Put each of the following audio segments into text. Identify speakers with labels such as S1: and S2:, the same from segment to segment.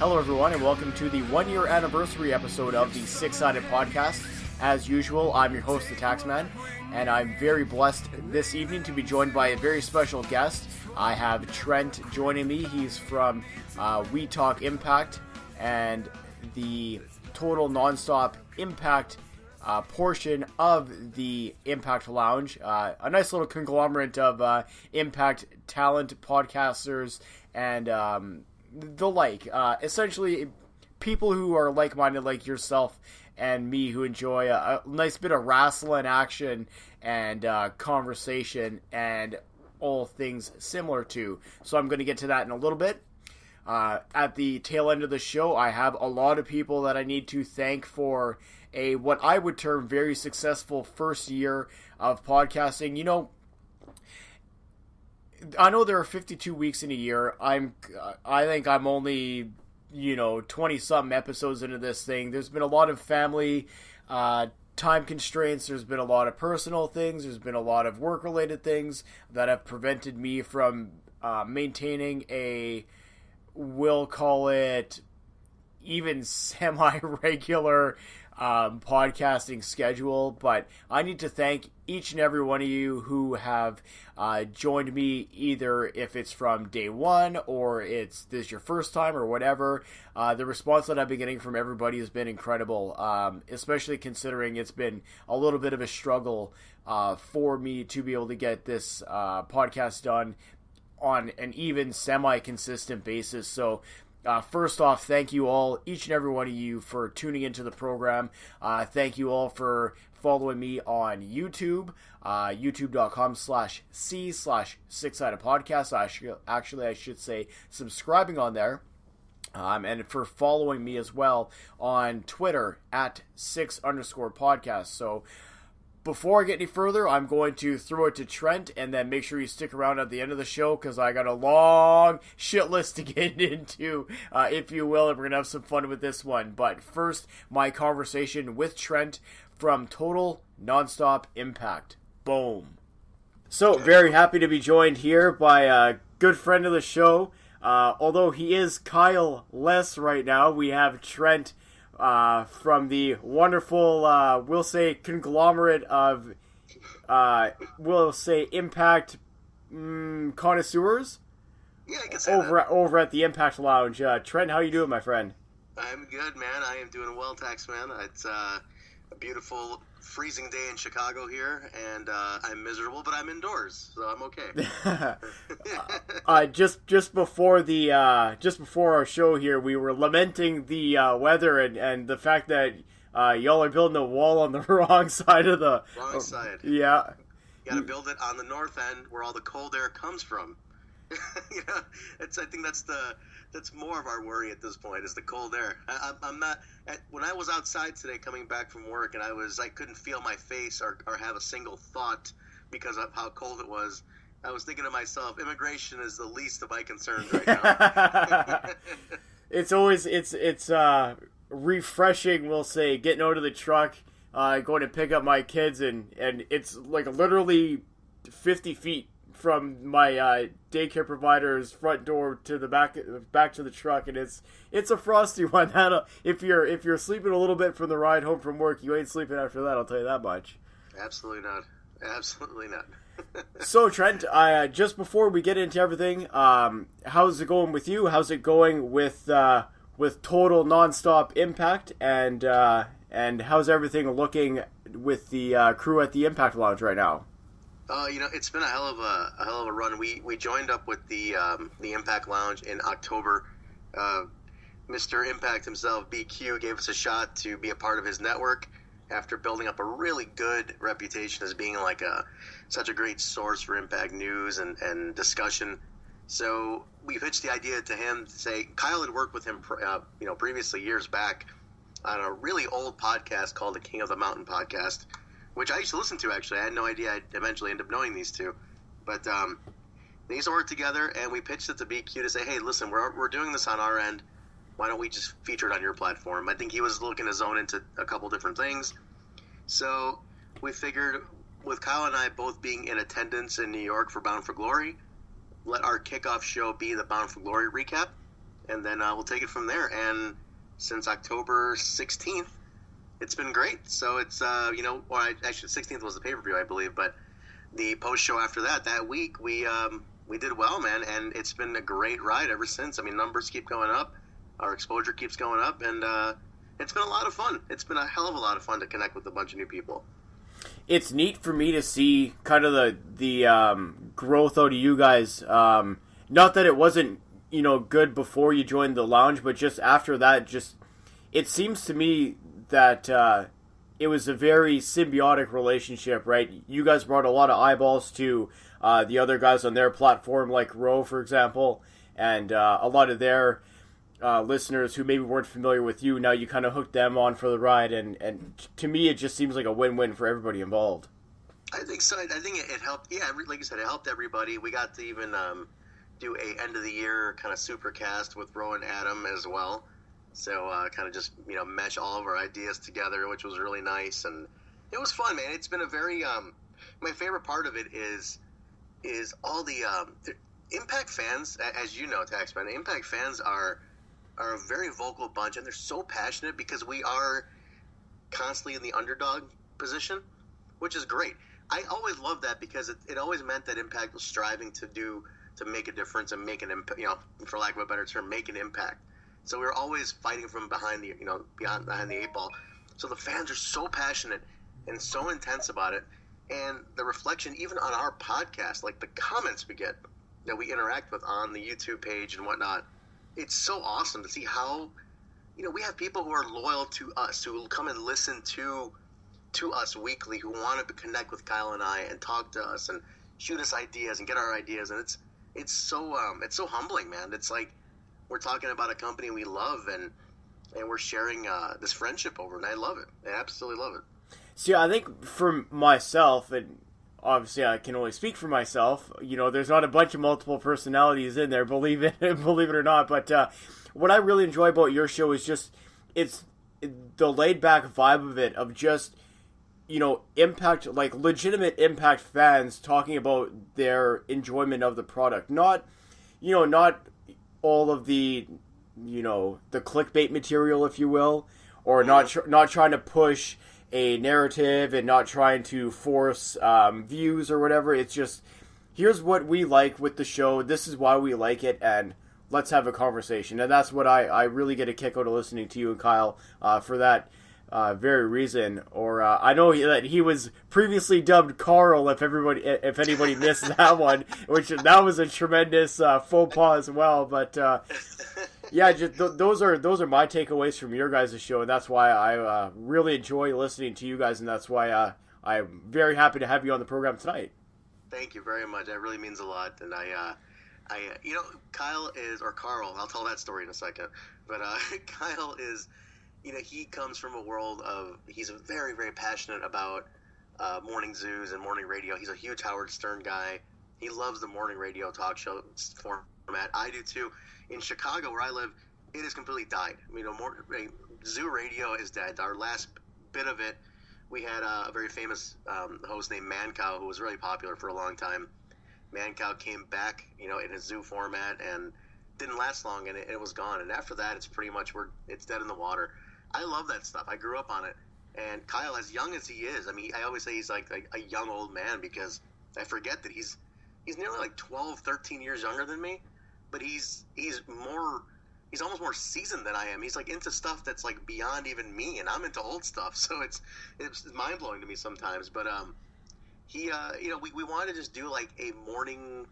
S1: Hello everyone and welcome to the 1-year anniversary episode of the Six-Sided Podcast. As usual, I'm your host, the Taxman, and I'm very blessed this evening to be joined by a very special guest. I have Trent joining me. He's from We Talk Impact and the Total Nonstop Impact portion of the Impact Lounge. A nice little conglomerate of Impact talent, podcasters, and the like. Essentially, people who are like-minded like yourself and me, who enjoy a nice bit of wrestling action and conversation and all things similar to. So I'm going to get to that in a little bit. At the tail end of the show, I have a lot of people that I need to thank for what I would term very successful first year of podcasting. You know, I know there are 52 weeks in a year. I think I'm only, 20-something episodes into this thing. There's been a lot of family time constraints. There's been a lot of personal things. There's been a lot of work-related things that have prevented me from maintaining we'll call it even semi-regular podcasting schedule. But I need to thank each and every one of you who have joined me, either if it's from day one or this is your first time or whatever. The response that I've been getting from everybody has been incredible, especially considering it's been a little bit of a struggle for me to be able to get this podcast done on an even semi-consistent basis. So first off, thank you all, each and every one of you, for tuning into the program. Thank you all for following me on YouTube, youtube.com/c/six-sided-podcast. Actually, I should say subscribing on there. And for following me as well on Twitter at @6_podcast. So before I get any further, I'm going to throw it to Trent, and then make sure you stick around at the end of the show, because I got a long shit list to get into, if you will, and we're going to have some fun with this one. But first, my conversation with Trent from Total Nonstop Impact. Boom. So, very happy to be joined here by a good friend of the show. Although he is Kyle-less right now, we have Trent from the wonderful, we'll say, conglomerate of, we'll say, Impact connoisseurs.
S2: Yeah, I can say
S1: over at the Impact Lounge. Trent, how you doing, my friend?
S2: I'm good, man. I am doing well, Taxman. It's a beautiful, freezing day in Chicago here, and I'm miserable, but I'm indoors, so I'm okay.
S1: Just before our show here, we were lamenting the weather and the fact that y'all are building a wall on the wrong side of the
S2: wrong side.
S1: Yeah,
S2: you got to build it on the north end where all the cold air comes from. I think that's more of our worry at this point, is the cold air. I'm not. When I was outside today coming back from work, and I couldn't feel my face or have a single thought because of how cold it was. I was thinking to myself, immigration is the least of my concerns right now.
S1: It's refreshing, we'll say, getting out of the truck, going to pick up my kids, and it's like literally 50 feet from my daycare provider's front door to the back to the truck, and it's a frosty one. If you're sleeping a little bit from the ride home from work, you ain't sleeping after that, I'll tell you that much.
S2: Absolutely not.
S1: So Trent, just before we get into everything, how's it going with you? How's it going with Total Nonstop Impact, and how's everything looking with the crew at the Impact Lounge right now?
S2: It's been a hell of a run. We joined up with the Impact Lounge in October. Mr. Impact himself, BQ, gave us a shot to be a part of his network after building up a really good reputation as being such a great source for Impact news and discussion. So we pitched the idea to him to say, Kyle had worked with him, previously years back on a really old podcast called the King of the Mountain podcast, which I used to listen to, actually. I had no idea I'd eventually end up knowing these two. But they used to work together, and we pitched it to BQ to say, hey, listen, we're doing this on our end. Why don't we just feature it on your platform? I think he was looking to zone into a couple different things. So we figured, with Kyle and I both being in attendance in New York for Bound for Glory, let our kickoff show be the Bound for Glory recap. and then we'll take it from there. And since October 16th, it's been great. So it's actually 16th was the pay-per-view, I believe, but the post-show after that week, we did well, man, and it's been a great ride ever since. I mean, numbers keep going up, our exposure keeps going up, and it's been a lot of fun. It's been a hell of a lot of fun to connect with a bunch of new people.
S1: It's neat for me to see kind of the growth out of you guys. Not that it wasn't good before you joined the lounge, but just after that, it seems to me that it was a very symbiotic relationship, right? You guys brought a lot of eyeballs to the other guys on their platform, like Roe, for example, and a lot of their listeners who maybe weren't familiar with you, now you kind of hooked them on for the ride, and to me it just seems like a win-win for everybody involved.
S2: I think so. I think it helped. Yeah, like you said, it helped everybody. We got to even do a end of the year kind of super cast with Roe and Adam as well. So kind of just mesh all of our ideas together, which was really nice, and it was fun, man. It's been a very my favorite part of it is all the Impact fans, as you know, Taxman. Impact fans are a very vocal bunch, and they're so passionate because we are constantly in the underdog position, which is great. I always loved that because it always meant that Impact was striving to make a difference and make an impact, for lack of a better term, make an impact. So we were always fighting from behind the behind the eight ball. So the fans are so passionate and so intense about it, and the reflection even on our podcast, like the comments we get that we interact with on the YouTube page and whatnot. It's so awesome to see how, we have people who are loyal to us, who will come and listen to us weekly, who want to connect with Kyle and I and talk to us and shoot us ideas and get our ideas. And it's so humbling, man. It's like we're talking about a company we love and we're sharing this friendship over, and I love it. I absolutely love it.
S1: See, I think for myself, and obviously I can only speak for myself, there's not a bunch of multiple personalities in there, believe it or not, but what I really enjoy about your show is just, it's the laid back vibe of it, of just, Impact, like legitimate Impact fans talking about their enjoyment of the product, not all of the, the clickbait material, if you will, or not trying to push a narrative and not trying to force views or whatever. It's just, here's what we like with the show, this is why we like it, and let's have a conversation. And that's what I really get a kick out of listening to you and Kyle for that very reason. Or I know that he was previously dubbed Carl, if anybody missed that one, which that was a tremendous faux pas as well. But yeah, just those are my takeaways from your guys' show, and that's why I really enjoy listening to you guys, and that's why I'm very happy to have you on the program tonight.
S2: Thank you very much. That really means a lot, and Kyle is, or Carl, I'll tell that story in a second, but Kyle is, he comes from a world of, he's very, very passionate about morning zoos and morning radio. He's a huge Howard Stern guy. He loves the morning radio talk show format. I do too. In Chicago, where I live, it has completely died. Zoo radio is dead. Our last bit of it, we had a very famous host named Mancow, who was really popular for a long time. Mancow came back, in a zoo format, and didn't last long, and it was gone. And after that, it's pretty much it's dead in the water. I love that stuff. I grew up on it. And Kyle, as young as he is, I always say he's like a young old man, because I forget that he's nearly like 12, 13 years younger than me, but he's almost more seasoned than I am. He's like into stuff that's like beyond even me, and I'm into old stuff. So it's mind blowing to me sometimes. But we wanted to just do like a morning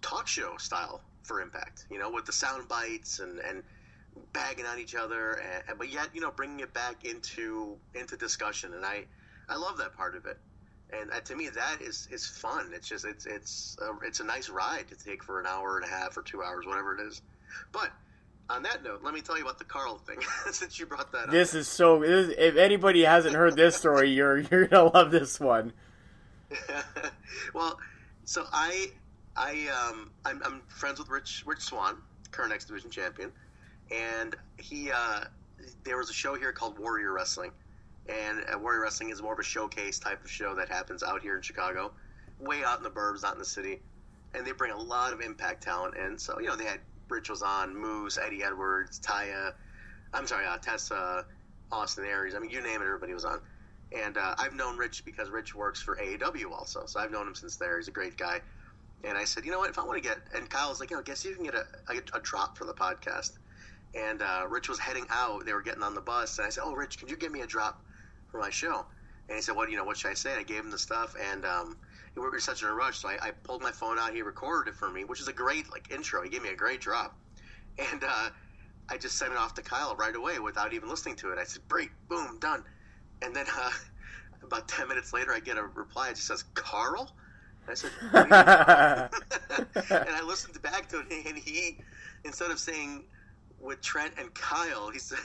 S2: talk show style for Impact, with the sound bites and bagging on each other, but yet bringing it back into discussion, and I love that part of it. And to me, that is fun. It's just it's a nice ride to take for an hour and a half or 2 hours, whatever it is. But on that note, let me tell you about the Carl thing, since you brought that up.
S1: This is so. If anybody hasn't heard this story, you're gonna love this one.
S2: Well, so I'm friends with Rich Swann, current X Division champion, and he there was a show here called Warrior Wrestling. And Warrior Wrestling is more of a showcase type of show that happens out here in Chicago, way out in the burbs, not in the city. And they bring a lot of Impact talent in. So, they had Rich was on, Moose, Eddie Edwards, Tessa, Austin Aries. I mean, you name it, everybody was on. And I've known Rich because Rich works for AEW also, so I've known him since there. He's a great guy. And I said, you know what, if I want to get, and Kyle was like, guess you can get a drop for the podcast. And Rich was heading out. They were getting on the bus, and I said, Rich, can you give me a drop for my show? And he said, what should I say? I gave him the stuff, and we were such in a rush, so I pulled my phone out. He recorded it for me, which is a great intro. He gave me a great drop, and I just sent it off to Kyle right away without even listening to it. I said, great, boom, done. And then about 10 minutes later, I get a reply. It just says, Carl? And I said, what are you and I listened back to it, and he, instead of saying with Trent and Kyle, he said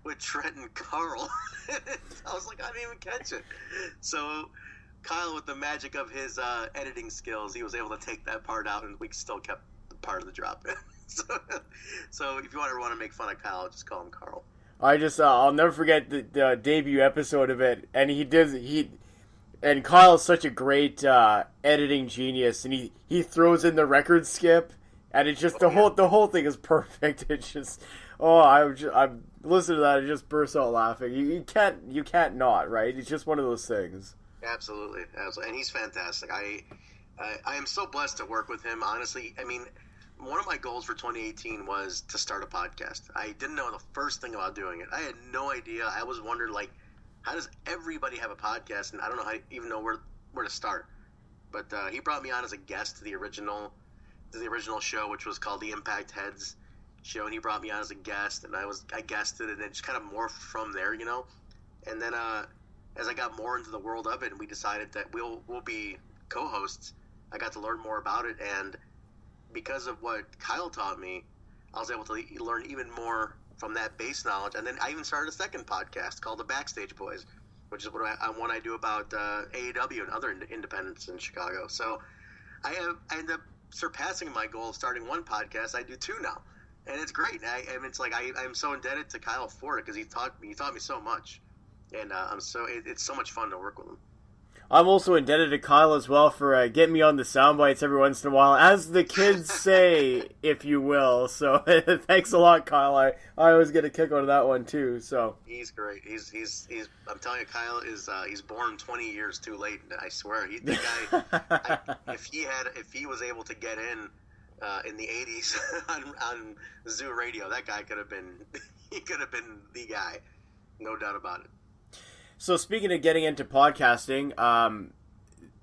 S2: with Trent and Carl. I was like, I didn't even catch it. So Kyle, with the magic of his editing skills, he was able to take that part out, and we still kept the part of the drop in. So if you ever want to make fun of Kyle, just call him Carl.
S1: I'll never forget the debut episode of it, and and Kyle's such a great editing genius, and he throws in the record skip, and it's just the whole thing is perfect. It's just I'm listening to that and just burst out laughing. You can't not, right? It's just one of those things.
S2: Absolutely, and he's fantastic. I am so blessed to work with him. Honestly, I mean, one of my goals for 2018 was to start a podcast. I didn't know the first thing about doing it. I had no idea. I was wondering, how does everybody have a podcast? And I don't know even know where to start. But he brought me on as a guest to the original show, which was called the Impact Heads show, and he brought me on as a guest, and I guested, and it just kind of morphed from there, And then as I got more into the world of it, and we decided that we'll be co-hosts, I got to learn more about it, and because of what Kyle taught me, I was able to learn even more from that base knowledge. And then I even started a second podcast called The Backstage Boys, which is one I do about AEW and other independents in Chicago. So I end up surpassing my goal of starting one podcast. I do two now, and it's great. It's like I'm so indebted to Kyle for it, because he taught me so much, and it's so much fun to work with him.
S1: I'm also indebted to Kyle as well for getting me on the sound bites every once in a while, as the kids say, if you will. So thanks a lot, Kyle. I always get a kick out of that one too. So
S2: he's great. He's I'm telling you, Kyle is he's born 20 years too late. I swear, the guy. if he was able to get in the 80s on Zoo Radio, that guy could have been the guy, no doubt about it.
S1: So speaking of getting into podcasting,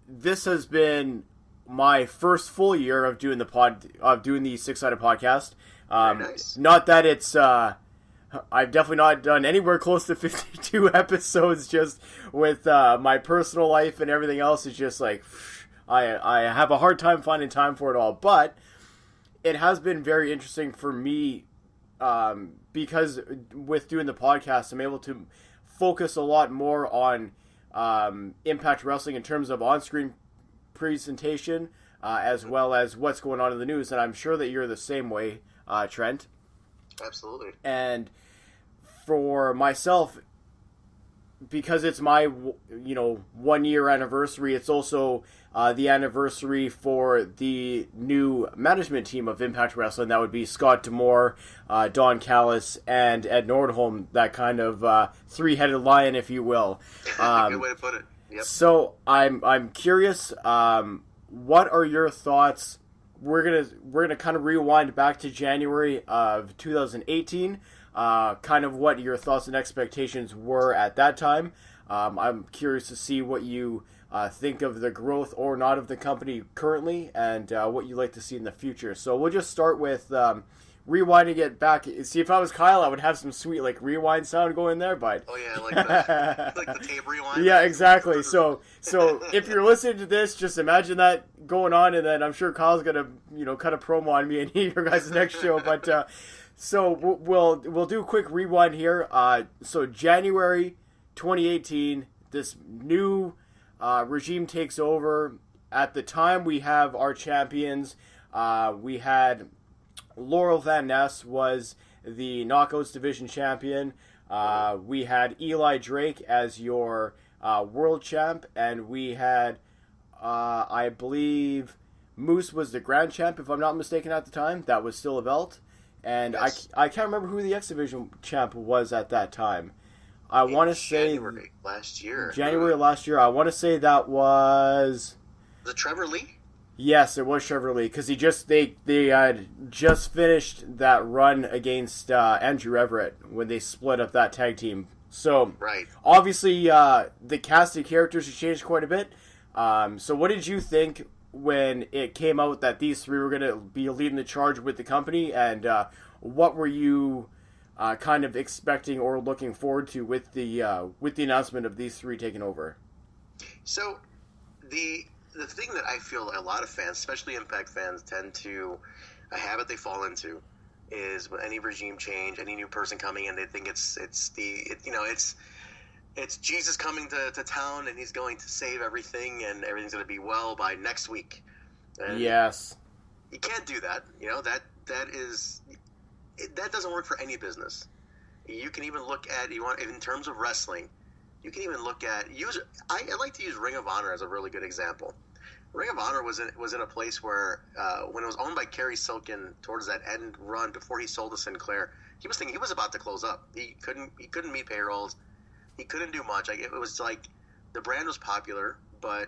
S1: this has been my first full year of doing the Six-Sided Podcast.
S2: Very nice. Not
S1: that it's I've definitely not done anywhere close to 52 episodes. Just with my personal life and everything else, it's just like I have a hard time finding time for it all. But it has been very interesting for me because with doing the podcast, I'm able to focus a lot more on Impact Wrestling in terms of on-screen presentation, as well as what's going on in the news. And I'm sure that you're the same way, Trent.
S2: Absolutely.
S1: And for myself, because it's my 1 year anniversary, it's also the anniversary for the new management team of Impact Wrestling. That would be Scott D'Amore, Don Callis, and Ed Nordholm. That kind of three-headed lion, if you will.
S2: Good way to put it. Yep.
S1: So I'm curious. What are your thoughts? We're gonna kind of rewind back to January of 2018. Kind of what your thoughts and expectations were at that time. I'm curious to see what you think of the growth or not of the company currently, and what you'd like to see in the future. So we'll just start with rewinding it back. See, if I was Kyle, I would have some sweet rewind sound going there, but
S2: like the tape rewind.
S1: Yeah, exactly. So if you're listening to this, just imagine that going on, and then I'm sure Kyle's gonna cut a promo on me and your guys' next show. But so we'll do a quick rewind here. So January 2018, this new regime takes over. At the time, we have our champions. We had Laurel Van Ness was the Knockouts Division champion. We had Eli Drake as your world champ, and we had, I believe, Moose was the Grand Champ, if I'm not mistaken, at the time. That was still a belt. And
S2: Yes.
S1: I can't remember who the X Division champ was at that time. I want to say
S2: January last year.
S1: January last year. I want to say that was
S2: it Trevor Lee?
S1: Yes, it was Trevor Lee because they had just finished that run against Andrew Everett when they split up that tag team. So
S2: Right.
S1: obviously the cast of characters has changed quite a bit. So what did you think when it came out that these three were going to be leading the charge with the company, and what were you kind of expecting or looking forward to with the announcement of these three taking over?
S2: So the thing that I feel a lot of fans, especially Impact fans, tend to a habit they fall into is with any regime change, any new person coming in, they think it's Jesus coming to town and he's going to save everything and everything's going to be well by next week. And
S1: Yes.
S2: you can't do that. That doesn't work for any business. You can even look at in terms of wrestling. You can even look at I like to use Ring of Honor as a really good example. Ring of Honor was in a place where when it was owned by Kerry Silkin towards that end run before he sold to Sinclair, he was thinking he was about to close up. He couldn't meet payrolls. He couldn't do much. It was like the brand was popular, but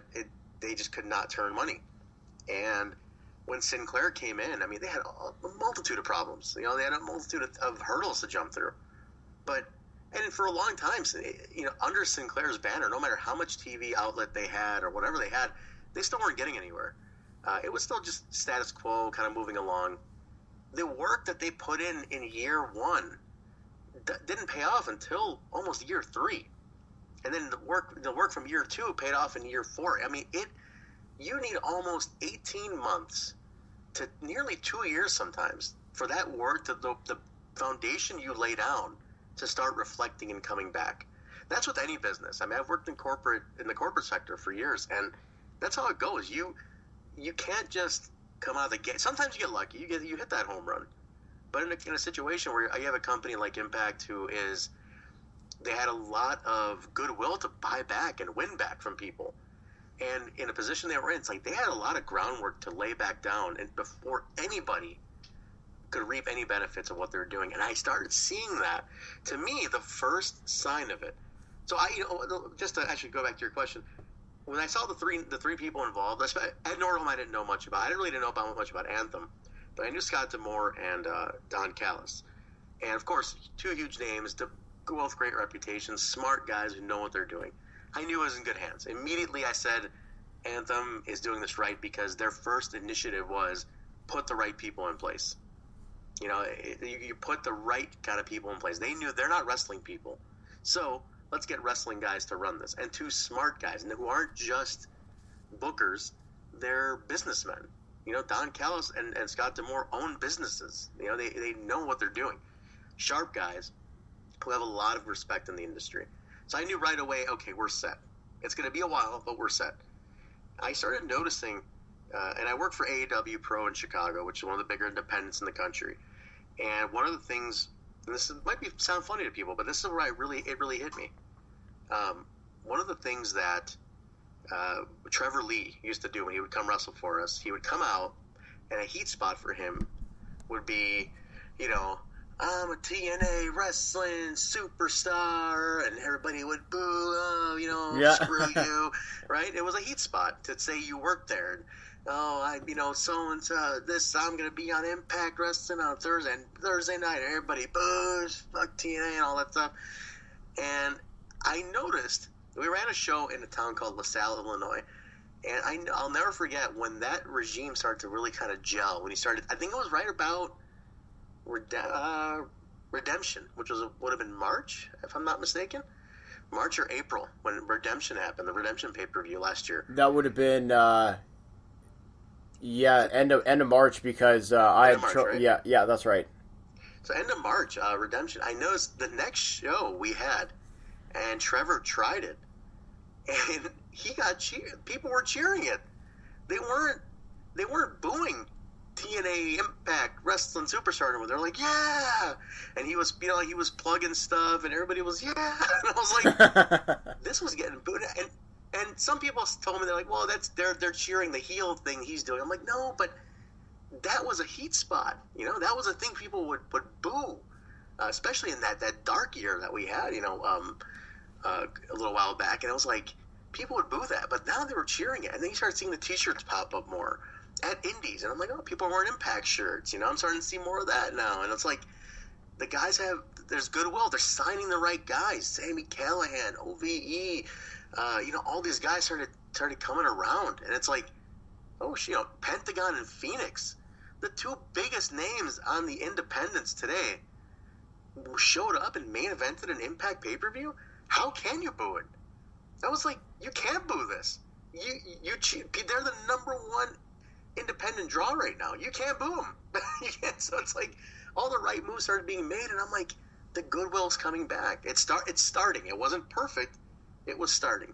S2: they just could not turn money. And when Sinclair came in, I mean, they had a multitude of problems. They had a multitude of hurdles to jump through. And for a long time, under Sinclair's banner, no matter how much TV outlet they had or whatever they had, they still weren't getting anywhere. It was still just status quo, kind of moving along. The work that they put in year one didn't pay off until almost year three, and then the work from year two paid off in year four. I mean, you need almost 18 months to nearly 2 years sometimes for that work, the foundation you lay down, to start reflecting and coming back. That's with any business. I mean, I've worked in the corporate sector for years, and that's how it goes. You can't just come out of the gate. Sometimes you get lucky. You hit that home run. But in a situation where you have a company like Impact they had a lot of goodwill to buy back and win back from people. And in a position they were in, it's like they had a lot of groundwork to lay back down and before anybody could reap any benefits of what they're doing. And I started seeing that. To me, the first sign of it. So just to actually go back to your question, when I saw the three people involved, Ed Nordholm I didn't know much about. I didn't know much about Anthem, but I knew Scott D'Amore and Don Callis. And of course, two huge names, both great reputations, smart guys who know what they're doing. I knew it was in good hands. Immediately I said, Anthem is doing this right because their first initiative was put the right people in place. You put the right kind of people in place. They knew they're not wrestling people. So let's get wrestling guys to run this. And two smart guys who aren't just bookers, they're businessmen. Don Callis and Scott D'Amore own businesses. They know what they're doing. Sharp guys who have a lot of respect in the industry. So I knew right away, okay, we're set. It's going to be a while, but we're set. I started noticing, and I work for AEW Pro in Chicago, which is one of the bigger independents in the country. And one of the things, and this might sound funny to people, but this is where it really hit me. One of the things that Trevor Lee used to do when he would come wrestle for us, he would come out, and a heat spot for him would be, I'm a TNA wrestling superstar, and everybody would boo, screw you, right? It was a heat spot to say you worked there. So-and-so, I'm going to be on Impact Wrestling on Thursday night, and everybody boos, fuck TNA and all that stuff. And I noticed, we ran a show in a town called LaSalle, Illinois, and I'll never forget when that regime started to really kind of gel, when he started, I think it was right about Redemption, which would have been March, if I'm not mistaken. March or April, when Redemption happened, the Redemption pay-per-view last year.
S1: That would have been, end of March because I had
S2: right?
S1: Yeah, that's right.
S2: So end of March, Redemption. I noticed the next show we had, and Trevor tried it, and he got cheered. People were cheering it. They weren't booing TNA Impact Wrestling Superstar. They're like, yeah, and he was, he was plugging stuff, and everybody was, yeah, and I was like, this was getting booed, And some people told me, they're like, well, they're cheering the heel thing he's doing. I'm like, no, but that was a heat spot. That was a thing people would boo, especially in that dark year that we had, a little while back. And it was like, people would boo that, but now they were cheering it. And then you start seeing the T-shirts pop up more at Indies. And I'm like, oh, people are wearing Impact shirts. I'm starting to see more of that now. And it's like, the guys there's goodwill. They're signing the right guys. Sami Callihan, OVE, all these guys started coming around. And it's like, oh, Pentagon and Phoenix, the two biggest names on the independents today, showed up and main evented an Impact pay-per-view. How can you boo it? I was like, you can't boo this. They're the number one independent draw right now. You can't boo them. You can't. So it's like all the right moves started being made, and I'm like, the goodwill's coming back. It's starting. It wasn't perfect. It was starting,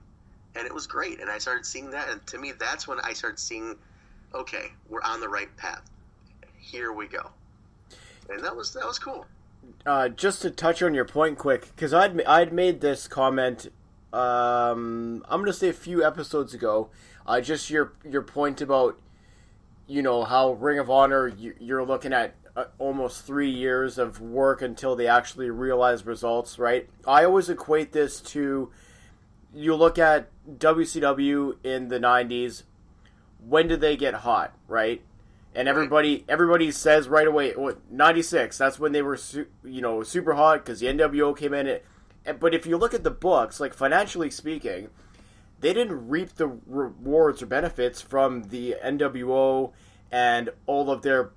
S2: and it was great. And I started seeing that, and to me, that's when I started seeing, okay, we're on the right path. Here we go, and that was cool.
S1: Just to touch on your point quick, because I'd made this comment. I'm gonna say a few episodes ago. Just your point about, how Ring of Honor, you're looking at almost 3 years of work until they actually realize results, right? I always equate this to, you look at WCW in the 90s, when did they get hot, right? And everybody says right away, 96, that's when they were super hot because the NWO came in. But if you look at the books, like financially speaking, they didn't reap the rewards or benefits from the NWO and all of their,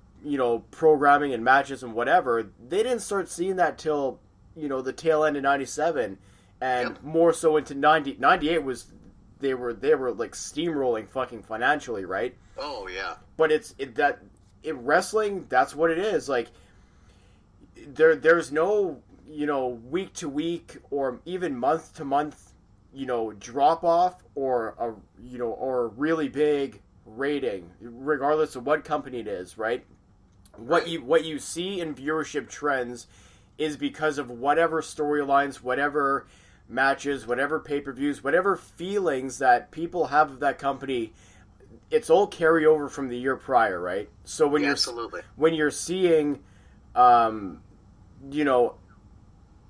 S1: programming and matches and whatever. They didn't start seeing that till, the tail end of 97 and more so into 98 was, they were like steamrolling fucking financially, right?
S2: Oh yeah.
S1: But in wrestling, that's what it is. Like, there's no, week to week or even month to month, drop off or a really big rating, regardless of what company it is, right? What you see in viewership trends is because of whatever storylines, whatever matches, whatever pay-per-views, whatever feelings that people have of that company. It's all carryover from the year prior, right? So when you're seeing,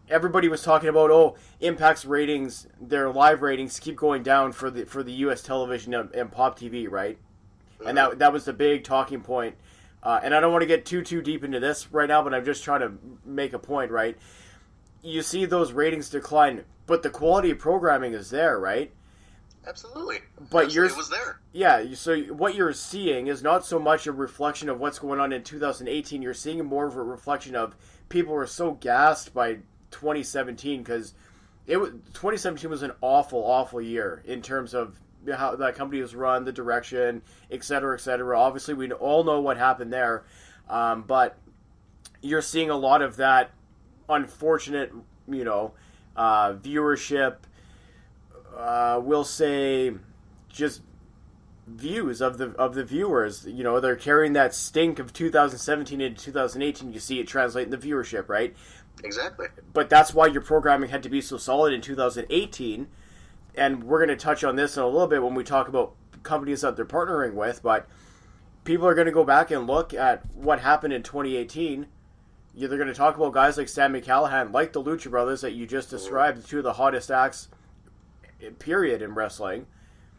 S1: everybody was talking about, Impact's ratings, their live ratings keep going down for the U.S. television and Pop TV, right? Mm-hmm. And that was the big talking point. And I don't want to get too deep into this right now, but I'm just trying to make a point, right? You see those ratings decline, but the quality of programming is there, right?
S2: Absolutely.
S1: But
S2: it was there.
S1: Yeah, so what you're seeing is not so much a reflection of what's going on in 2018. You're seeing more of a reflection of people were so gassed by 2017 because 2017 was an awful year in terms of how that company was run, the direction, et cetera, et cetera. Obviously, we all know what happened there, but you're seeing a lot of that unfortunate, viewership. We'll say just views of the viewers. They're carrying that stink of 2017 into 2018. You see it translate in the viewership, right?
S2: Exactly.
S1: But that's why your programming had to be so solid in 2018. And we're going to touch on this in a little bit when we talk about companies that they're partnering with. But people are going to go back and look at what happened in 2018. They're going to talk about guys like Sami Callihan, like the Lucha Brothers that you just described, the two of the hottest acts, period, in wrestling.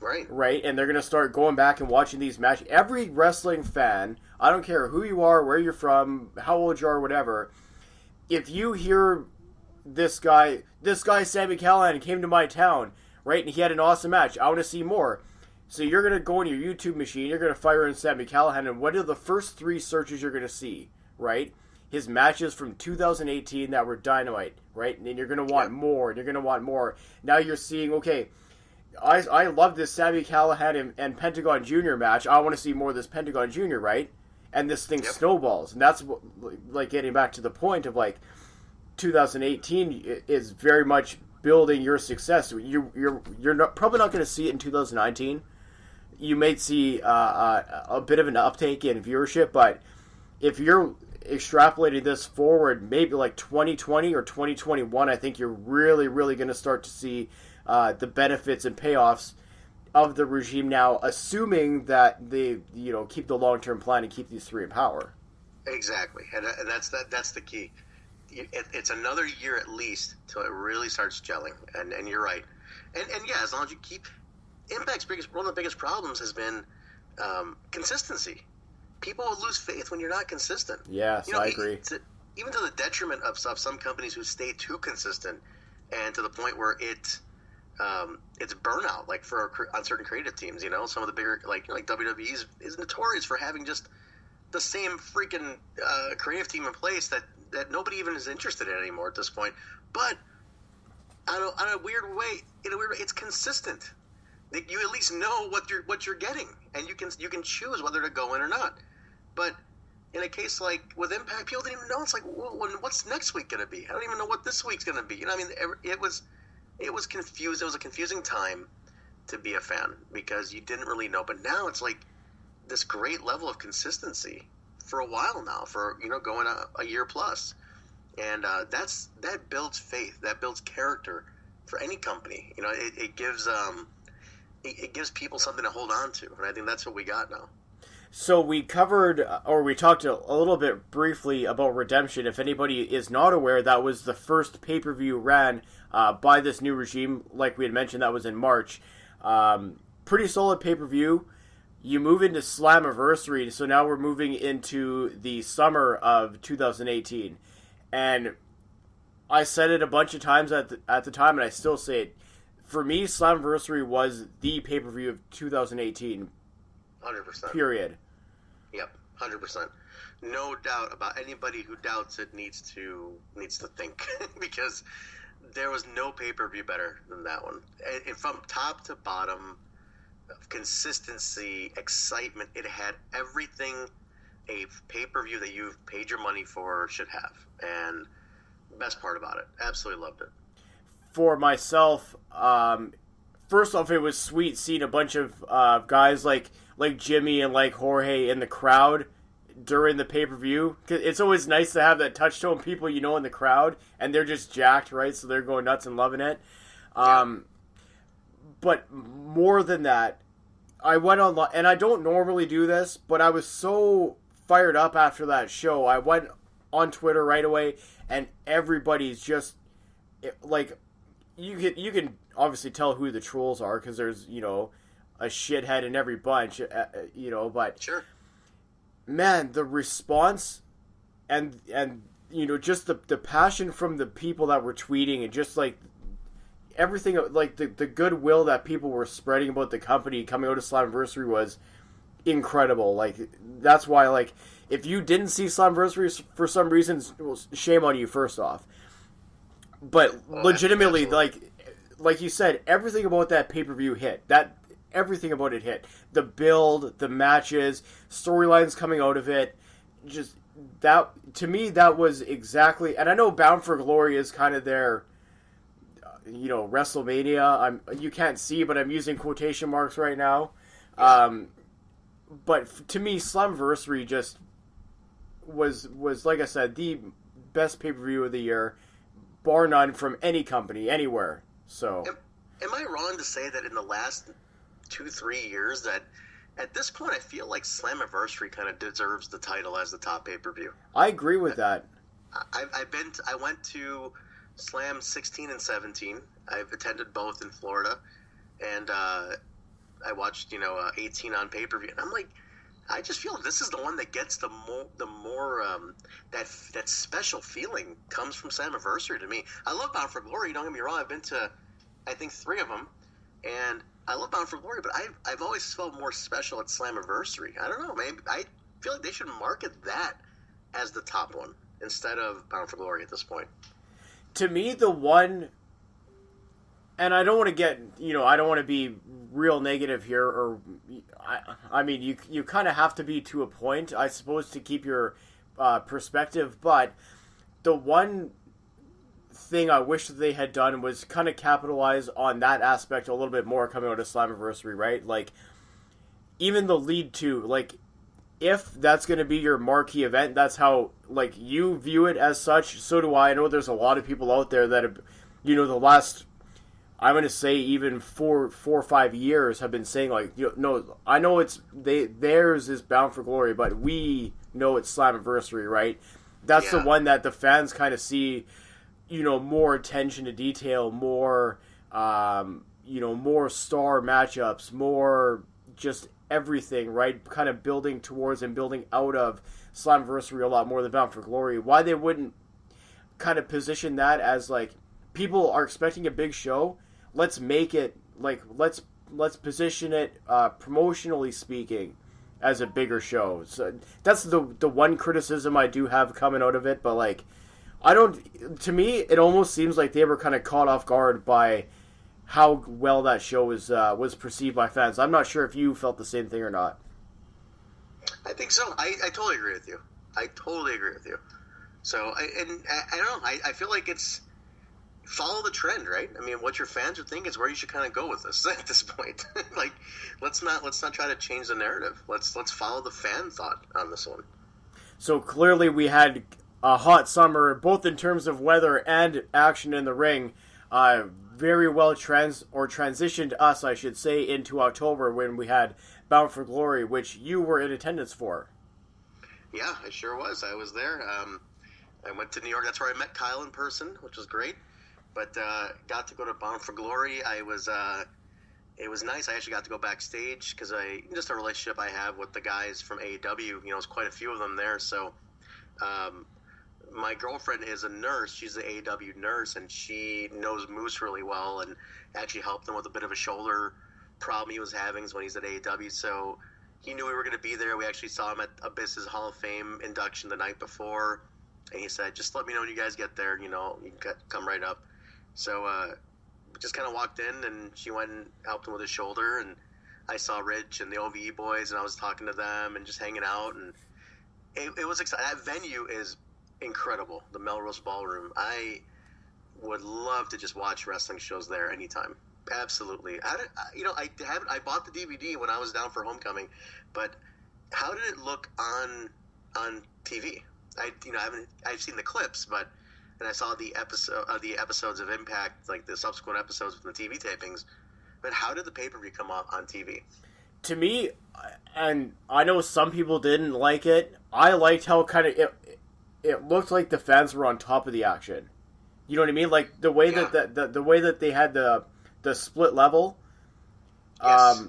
S1: Right? And they're going to start going back and watching these matches. Every wrestling fan, I don't care who you are, where you're from, how old you are, whatever, if you hear this guy Sami Callihan came to my town, right, and he had an awesome match, I want to see more. So you're going to go on your YouTube machine, you're going to fire in Sami Callihan, and what are the first 3 searches you're going to see, right? His matches from 2018 that were dynamite, right? And you're going to want more, and you're going to want more. Now you're seeing, okay, I love this Sami Callihan and Pentagon Jr. match. I want to see more of this Pentagon Jr., right? And this thing snowballs. And that's what, like, getting back to the point of, like, 2018 is very much building your success. You're probably not going to see it in 2019. You may see a bit of an uptake in viewership, but if you're extrapolating this forward, maybe like 2020 or 2021, I think you're really, really going to start to see the benefits and payoffs of the regime now, assuming that they, keep the long-term plan and keep these three in power.
S2: Exactly, and that's the key. It's another year at least till it really starts gelling, and you're right. And yeah, as long as you keep Impact's one of the biggest problems has been consistency. People will lose faith when you're not consistent.
S1: Yes, I agree.
S2: Even to the detriment of some companies who stay too consistent, and to the point where it's burnout. Like on certain creative teams, some of the bigger like WWE is notorious for having just the same freaking creative team in place that nobody even is interested in anymore at this point. But on a weird way, it's consistent. You at least know what you're getting, and you can choose whether to go in or not. But in a case like with Impact, people didn't even know. It's like, what's next week going to be? I don't even know what this week's going to be. It was confused. It was a confusing time to be a fan because you didn't really know. But now it's like this great level of consistency for a while now, for going a year plus, and that builds faith, that builds character for any company. It gives people something to hold on to, and I think that's what we got now.
S1: So we covered, or we talked a little bit briefly about Redemption. If anybody is not aware, that was the first pay-per-view ran by this new regime. Like we had mentioned, that was in March. Pretty solid pay-per-view. You move into Slammiversary, so now we're moving into the summer of 2018. And I said it a bunch of times at the time, and I still say it. For me, Slammiversary was the pay-per-view of 2018.
S2: 100%.
S1: Period.
S2: Yep, 100%. No doubt about anybody who doubts it needs to think because there was no pay-per-view better than that one. And from top to bottom, consistency, excitement, it had everything a pay-per-view that you've paid your money for should have. And the best part about it, absolutely loved it.
S1: For myself, first off, it was sweet seeing a bunch of guys like Jimmy and like Jorge in the crowd during the pay-per-view. 'Cause it's always nice to have that touch-tone people in the crowd, and they're just jacked, right? So they're going nuts and loving it. But more than that, I went online, and I don't normally do this, but I was so fired up after that show. I went on Twitter right away, and everybody's just like, you can obviously tell who the trolls are because there's a shithead in every bunch, but
S2: sure,
S1: man, the response and just the passion from the people that were tweeting and just like everything, like the goodwill that people were spreading about the company coming out of Slammiversary was incredible. Like, that's why, like, if you didn't see Slammiversary for some reason, well, shame on you, first off. But legitimately, like you said, everything about that pay-per-view hit. Everything about it hit. The build, the matches, storylines coming out of it, just that, to me, that was exactly, and I know Bound for Glory is kind of their, WrestleMania. You can't see, but I'm using quotation marks right now. But to me, Slammiversary just was, like I said, the best pay-per-view of the year, bar none, from any company, anywhere. So,
S2: am I wrong to say that in the last 2-3 years that at this point I feel like Slammiversary kind of deserves the title as the top pay-per-view?
S1: I agree with that.
S2: I went to Slam 16 and 17. I've attended both in Florida, and I watched 18 on pay-per-view, and I'm like, I just feel this is the one that gets the more that special feeling comes from Slammiversary to me. I love Bound for Glory. Don't get me wrong. I've been to, I think, 3 of them, and I love Bound for Glory. But I've always felt more special at Slammiversary. I don't know. Maybe I feel like they should market that as the top one instead of Bound for Glory at this point.
S1: To me, the one, and I don't want to get, I don't want to be real negative here, or I mean, you kind of have to be to a point, I suppose, to keep your perspective. But the one thing I wish that they had done was kind of capitalize on that aspect a little bit more coming out of Slammiversary, right? Like, even the lead to, like, if that's going to be your marquee event, that's how, like, you view it as such, so do I. I know there's a lot of people out there that have, the last I'm going to say even 4 or 5 years have been saying like, no, I know theirs is Bound for Glory, but we know it's Slammiversary, right? That's the one that the fans kind of see, more attention to detail, more, more star matchups, more just everything, right? Kind of building towards and building out of Slammiversary a lot more than Bound for Glory. Why they wouldn't kind of position that as like, people are expecting a big show, let's make it like let's position it promotionally speaking as a bigger show. So that's the one criticism I do have coming out of it. But like, to me it almost seems like they were kind of caught off guard by how well that show was perceived by fans. I'm not sure if you felt the same thing or not.
S2: I think so. I totally agree with you. So I don't know. I feel like it's follow the trend, right? I mean, what your fans are thinking is where you should kind of go with this at this point. Like, let's not try to change the narrative. Let's follow the fan thought on this one.
S1: So clearly, we had a hot summer, both in terms of weather and action in the ring. Very well transitioned us, I should say, into October when we had Bound for Glory, which you were in attendance for.
S2: Yeah, I sure was. I was there. I went to New York. That's where I met Kyle in person, which was great. But got to go to Bound for Glory. It was nice. I actually got to go backstage because just a relationship I have with the guys from AEW. There's quite a few of them there. So my girlfriend is a nurse. She's an AEW nurse, and she knows Moose really well and actually helped him with a bit of a shoulder problem he was having when he's at AEW. So he knew we were going to be there. We actually saw him at Abyss's Hall of Fame induction the night before. And he said, just let me know when you guys get there. You can come right up. So just kind of walked in, and she went and helped him with his shoulder. And I saw Rich and the OVE boys, and I was talking to them and just hanging out. And it was exciting. That venue is incredible, the Melrose Ballroom. I would love to just watch wrestling shows there anytime. Absolutely. I bought the DVD when I was down for Homecoming, but how did it look on TV? I've seen the clips, and I saw the episodes of Impact, like the subsequent episodes from the TV tapings. But how did the pay-per-view come off on TV?
S1: To me, and I know some people didn't like it, I liked how kind of it looked like the fans were on top of the action. You know what I mean? Like the way that the way that they had the split level.
S2: Yes.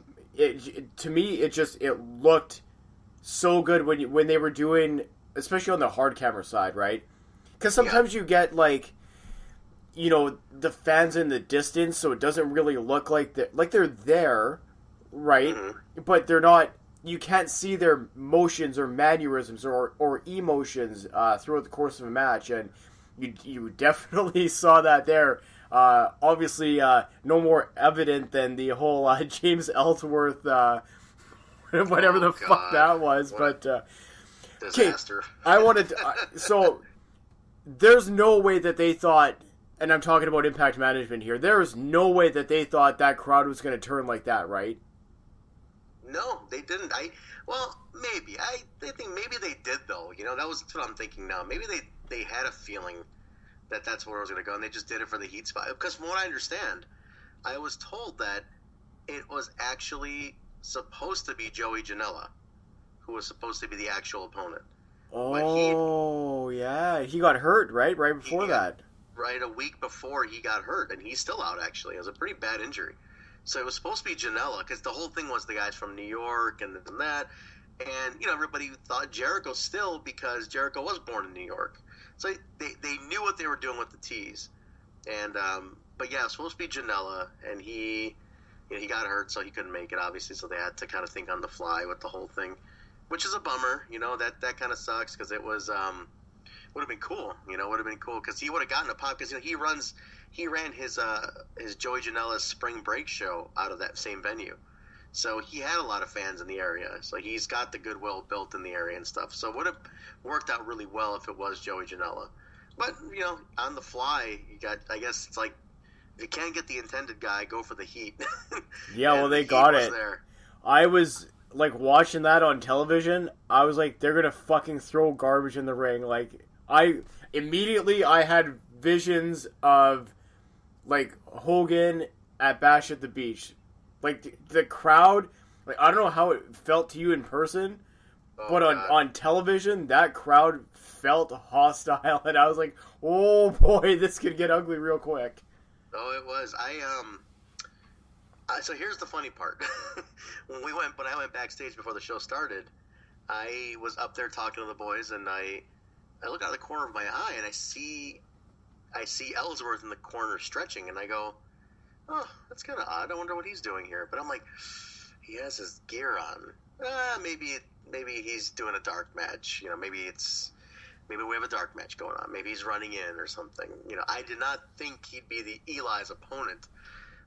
S1: To me, it looked so good when they were doing, especially on the hard camera side, right? Because sometimes you get like, the fans in the distance, so it doesn't really look like they're there, right? Mm-hmm. But they're not. You can't see their motions or mannerisms or emotions throughout the course of a match, and you definitely saw that there. Obviously, no more evident than the whole James Ellsworth, whatever the fuck that was. What but
S2: disaster.
S1: I wanted to, so there's no way that they thought, and I'm talking about Impact Management here. There is no way that they thought that crowd was going to turn like that, right?
S2: No, they didn't. Maybe. I think maybe they did though. That's what I'm thinking now. Maybe they had a feeling that that's where it was going to go, and they just did it for the heat spot. Because from what I understand, I was told that it was actually supposed to be Joey Janela, who was supposed to be the actual opponent.
S1: Oh, yeah. He got hurt, right? Right before that.
S2: Right, a week before he got hurt, and he's still out, actually. It was a pretty bad injury. So it was supposed to be Janela, because the whole thing was the guys from New York and this and that. And, everybody thought Jericho still, because Jericho was born in New York. So they knew what they were doing with the tease. And, but yeah, it was supposed to be Janela, and he got hurt, so he couldn't make it, obviously. So they had to kind of think on the fly with the whole thing, which is a bummer. That kind of sucks, because it was, would have been cool, because he would have gotten a pop, because he ran his Joey Janela's spring break show out of that same venue, so he had a lot of fans in the area. So he's got the goodwill built in the area and stuff. So it would have worked out really well if it was Joey Janela. But on the fly, I guess it's like if you can't get the intended guy, go for the heat.
S1: Yeah, well, they got it. There. I was like watching that on television. I was like, they're gonna fucking throw garbage in the ring. Like I had visions of like Hogan at Bash at the Beach. Like, the crowd, like, I don't know how it felt to you in person, but on television, that crowd felt hostile, and I was like, oh boy, this could get ugly real quick.
S2: Oh, it was. So here's the funny part. when I went backstage before the show started, I was up there talking to the boys, and I look out of the corner of my eye, and I see Ellsworth in the corner stretching, and I go, oh, that's kind of odd. I wonder what he's doing here. But I'm like, he has his gear on. Maybe he's doing a dark match. Maybe we have a dark match going on. Maybe he's running in or something. I did not think he'd be the Eli's opponent.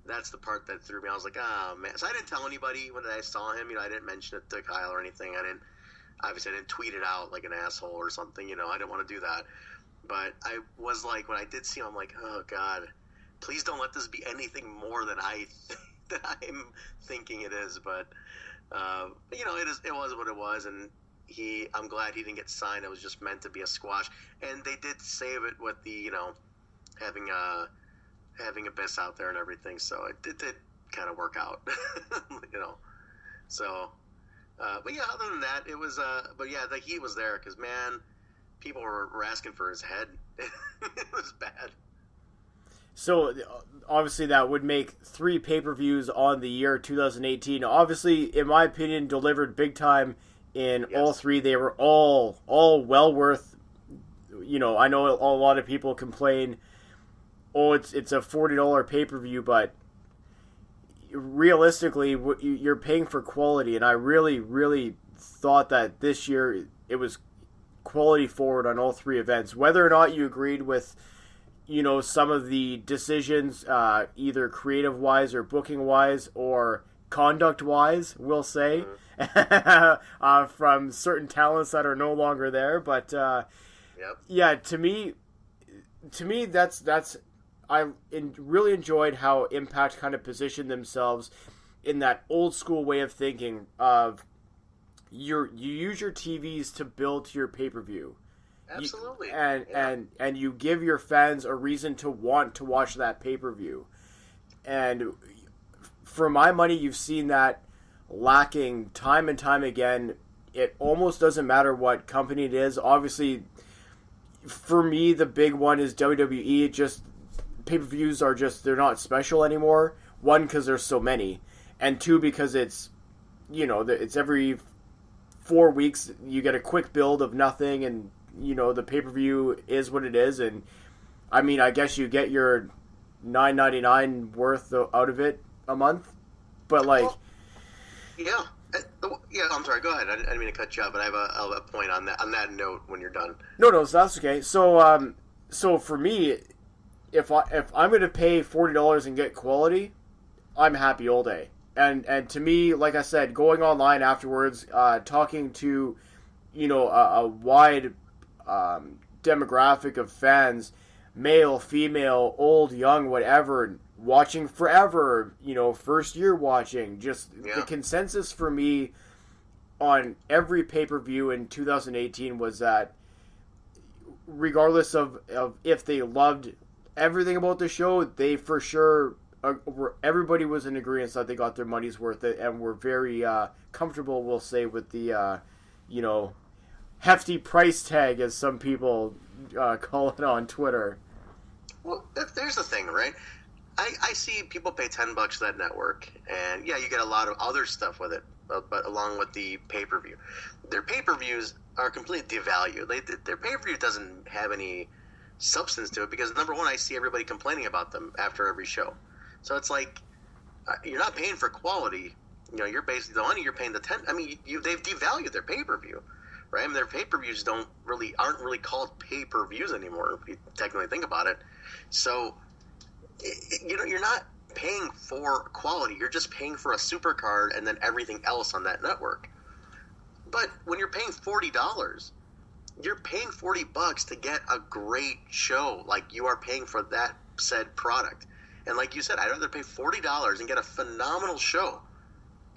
S2: That's the part that threw me. I was like, oh, man. So I didn't tell anybody when I saw him. I didn't mention it to Kyle or anything. I didn't tweet it out like an asshole or something. I didn't want to do that. But I was like, when I did see him, I'm like, oh, God, please don't let this be anything more than I'm thinking it is. But, it was what it was. And I'm glad he didn't get signed. It was just meant to be a squash. And they did save it with the, having Abyss out there and everything. So it did kind of work out, So, but yeah, other than that, it was, but yeah, the heat was there because, man, people were asking for his head. It was bad.
S1: So, obviously, that would make 3 pay-per-views on the year 2018. Obviously, in my opinion, delivered big time in all 3. They were all well worth, I know a lot of people complain, oh, it's a $40 pay-per-view, but realistically, you're paying for quality, and I really, really thought that this year it was quality forward on all 3 events. Whether or not you agreed with, some of the decisions, either creative-wise or booking-wise or conduct-wise, we'll say, from certain talents that are no longer there. But, yeah, to me, that's I really enjoyed how Impact kind of positioned themselves in that old school way of thinking of you use your TVs to build to your pay-per-view.
S2: Absolutely.
S1: And you give your fans a reason to want to watch that pay-per-view. And for my money, you've seen that lacking time and time again. It almost doesn't matter what company it is. Obviously, for me, the big one is WWE. Pay-per-views they're not special anymore. 1, because there's so many. And 2, because it's every 4 weeks you get a quick build of nothing, and, the pay-per-view is what it is. And, I mean, I guess you get your $9.99 worth out of it a month. But, like... Well,
S2: yeah. Yeah, I'm sorry. Go ahead. I didn't mean to cut you off, but I have a point on that note when you're done.
S1: No, so that's okay. So for me... If I'm going to pay $40 and get quality, I'm happy all day. And to me, like I said, going online afterwards, talking to, a wide demographic of fans, male, female, old, young, whatever, watching forever, first year watching, the consensus for me on every pay-per-view in 2018 was that regardless of if they loved everything about the show, they for sure everybody was in agreement that they got their money's worth and were very comfortable, we'll say, with the hefty price tag, as some people call it on Twitter.
S2: Well, there's the thing, right? I see people pay $10 for that network, and yeah, you get a lot of other stuff with it, but along with the pay-per-view. Their pay-per-views are completely devalued. Their pay-per-view doesn't have any substance to it because, number one, I see everybody complaining about them after every show. So it's like, you're not paying for quality. You're basically, the money you're paying the 10. I mean, they've devalued their pay-per-view, right? I mean, their pay-per-views aren't really called pay-per-views anymore, if you technically think about it. So, you're not paying for quality. You're just paying for a super card and then everything else on that network. But when you're paying $40, you're paying $40 to get a great show. Like, you are paying for that said product. And like you said, I'd rather pay $40 and get a phenomenal show,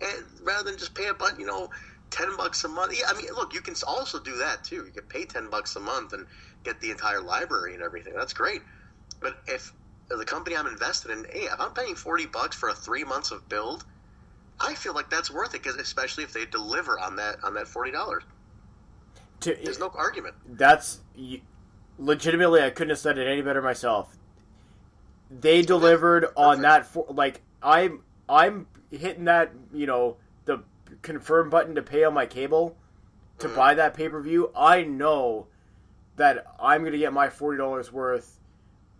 S2: and rather than just pay a bunch, $10 a month. Yeah, I mean, look, you can also do that too. You can pay $10 a month and get the entire library and everything. That's great. But if the company I'm invested in, hey, if I'm paying $40 for a 3 months of build, I feel like that's worth it, because especially if they deliver on that $40. There's no argument.
S1: That's legitimately, I couldn't have said it any better myself. They delivered on that. I'm hitting that, the confirm button to pay on my cable to buy that pay-per-view. I know that I'm going to get my $40 worth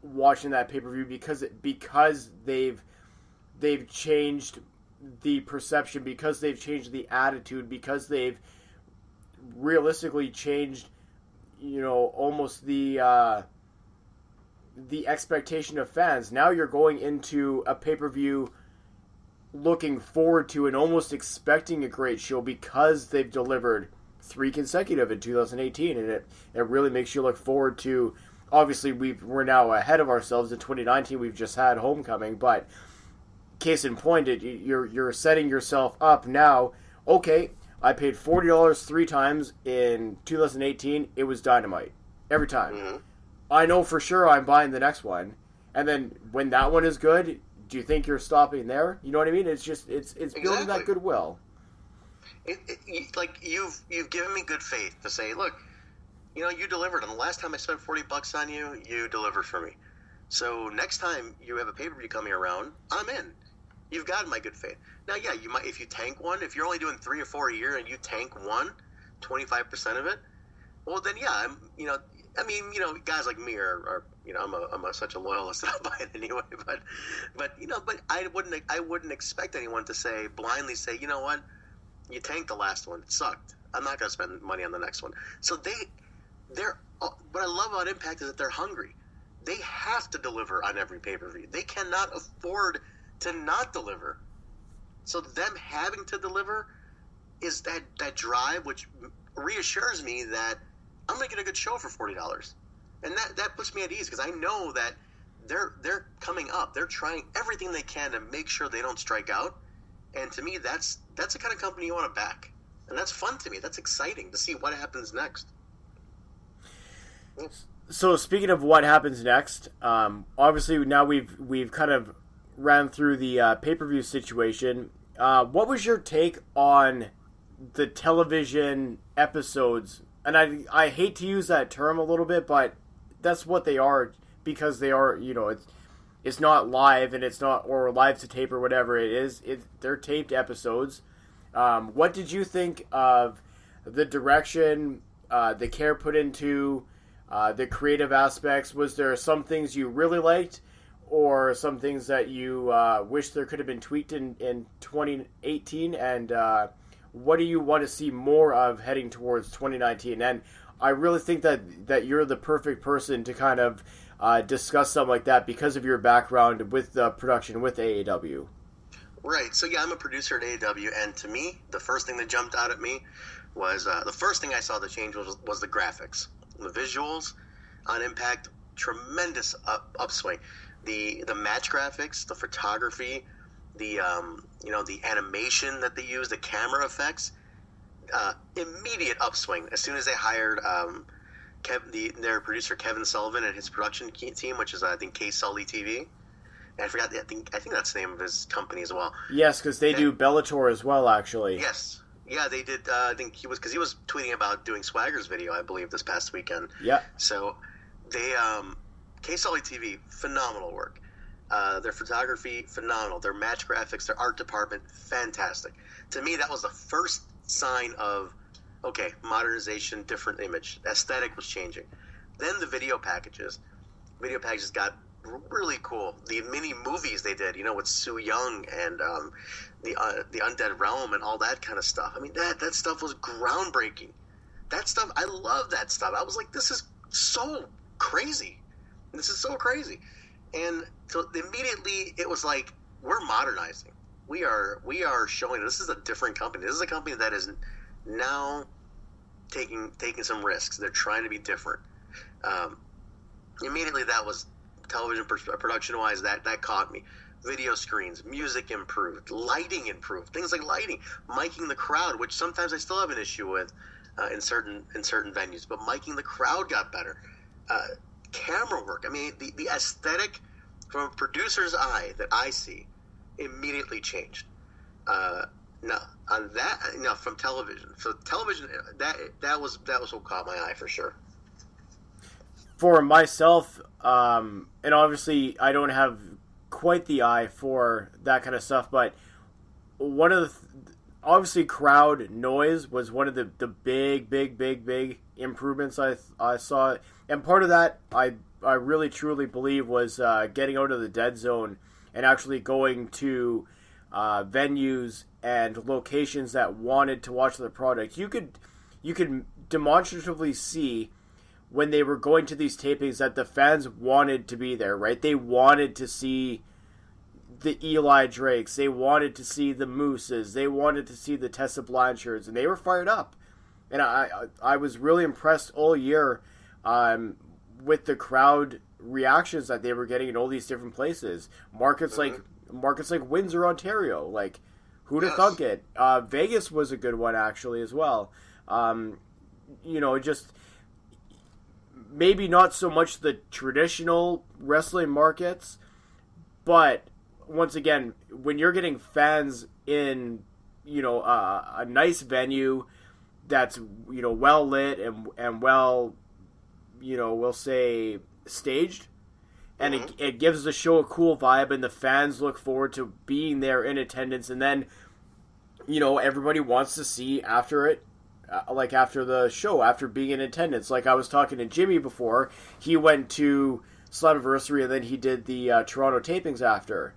S1: watching that pay-per-view because they've changed the perception, because they've changed the attitude, because they've realistically changed, almost the expectation of fans. Now you're going into a pay-per-view looking forward to and almost expecting a great show because they've delivered 3 consecutive in 2018, and it really makes you look forward to. Obviously, we're now ahead of ourselves in 2019. We've just had Homecoming, but case in point, you're setting yourself up now. Okay, I paid $40 3 times in 2018. It was dynamite every time. Mm-hmm. I know for sure I'm buying the next one, and then when that one is good, do you think you're stopping there? You know what I mean? It's just it's building that goodwill.
S2: Like you've given me good faith to say, look, you delivered, and the last time I spent $40 on you, you delivered for me. So next time you have a pay-per-view coming around, I'm in. You've got my good faith. Now, yeah, you might, if you tank one, if you're only doing 3 or 4 a year and you tank 25% of it, well then yeah, guys like me are I'm such a loyalist that I'll buy it anyway. But I wouldn't expect anyone to blindly say, you know what, you tanked the last one, it sucked, I'm not going to spend money on the next one. So they're what I love about Impact is that they're hungry. They have to deliver on every pay-per-view. They cannot afford to not deliver. So them having to deliver is that drive, which reassures me that I'm going to get a good show for $40. And that puts me at ease, because I know that they're coming up. They're trying everything they can to make sure they don't strike out. And to me, that's the kind of company you want to back. And that's fun to me. That's exciting to see what happens next.
S1: So speaking of what happens next, obviously now we've kind of ran through the pay-per-view situation. What was your take on the television episodes? And I hate to use that term a little bit, but that's what they are, because they are, it's not live, and it's not, or live to tape or whatever it is. They're taped episodes. What did you think of the direction, the care put into the creative aspects? Was there some things you really liked, or some things that you wish there could have been tweaked in 2018? And what do you want to see more of heading towards 2019? And I really think that you're the perfect person to kind of discuss something like that because of your background with production with AAW.
S2: Right. So, yeah, I'm a producer at AAW, and to me, the first thing that jumped out at me was the first thing I saw the change was the graphics. The visuals on Impact, tremendous upswing. The match graphics, the photography, the animation that they use, the camera effects, immediate upswing as soon as they hired their producer Kevin Sullivan and his production team, which is I think K Sully TV. And I forgot. I think that's the name of his company as well.
S1: Yes, because they do Bellator as well, actually.
S2: Yes. Yeah, they did. I think he was tweeting about doing Swagger's video, I believe, this past weekend.
S1: Yeah.
S2: So they K Sully TV, phenomenal work. Their photography, phenomenal. Their match graphics, their art department, fantastic. To me, that was the first sign of, okay, modernization, different image. Aesthetic was changing. Then the video packages got really cool. The mini movies they did, with Sue Young and the Undead Realm and all that kind of stuff. I mean, that stuff was groundbreaking. That stuff, I love that stuff. I was like, this is so crazy. This is so crazy. And so immediately it was like, we're modernizing. We are showing this is a different company. This is a company that is now taking some risks. They're trying to be different. Immediately that was television production wise, that caught me. Video screens, music improved, lighting improved, things like lighting, miking the crowd, which sometimes I still have an issue with in certain venues, but miking the crowd got better. Camera work. I mean, the aesthetic from a producer's eye that I see, immediately changed. No, on that, no, from television. So television, that was what caught my eye for sure.
S1: For myself, and obviously I don't have quite the eye for that kind of stuff, but one of the obviously crowd noise was one of the big improvements I saw, and part of that I really truly believe was getting out of the dead zone and actually going to venues and locations that wanted to watch the product. You could demonstratively see when they were going to these tapings that the fans wanted to be there, right? They wanted to see the Eli Drakes. They wanted to see the Mooses. They wanted to see the Tessa Blanchards, and they were fired up. And I was really impressed all year with the crowd reactions that they were getting in all these different places. Markets like Windsor, Ontario. Like, who'd have thunk it? Vegas was a good one actually as well. Just maybe not so much the traditional wrestling markets, but once again, when you're getting fans in, a nice venue that's, well lit and well, we'll say staged, and it gives the show a cool vibe, and the fans look forward to being there in attendance, and then, everybody wants to see after it, after the show, after being in attendance. Like I was talking to Jimmy before, he went to Slammiversary and then he did the Toronto tapings after.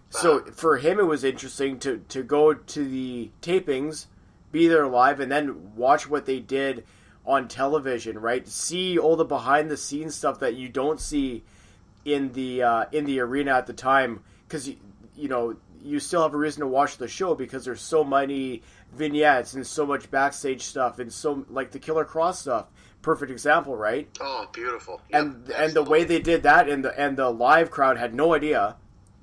S1: So for him, it was interesting to go to the tapings, be there live, and then watch what they did on television, right? See all the behind the scenes stuff that you don't see in the arena at the time, because you still have a reason to watch the show because there's so many vignettes and so much backstage stuff and so like the Killer Cross stuff. Perfect example, right?
S2: Oh, beautiful!
S1: Yep, and the way they did that, and the live crowd had no idea,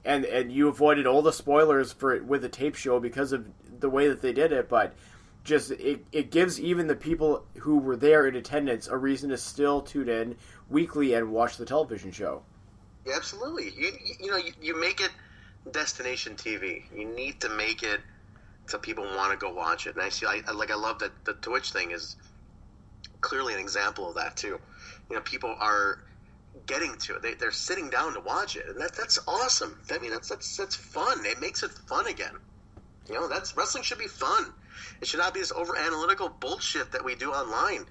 S1: and you avoided all the spoilers for it with the tape show because of the way that they did it. But just it gives even the people who were there in attendance a reason to still tune in weekly and watch the television show.
S2: Yeah, absolutely. You make it destination TV. You need to make it so people want to go watch it. And I love that the Twitch thing is clearly an example of that too. People are getting to it. They're sitting down to watch it, and that's awesome. I mean, that's fun. It makes it fun again. That's wrestling should be fun. It should not be this over analytical bullshit that we do online. It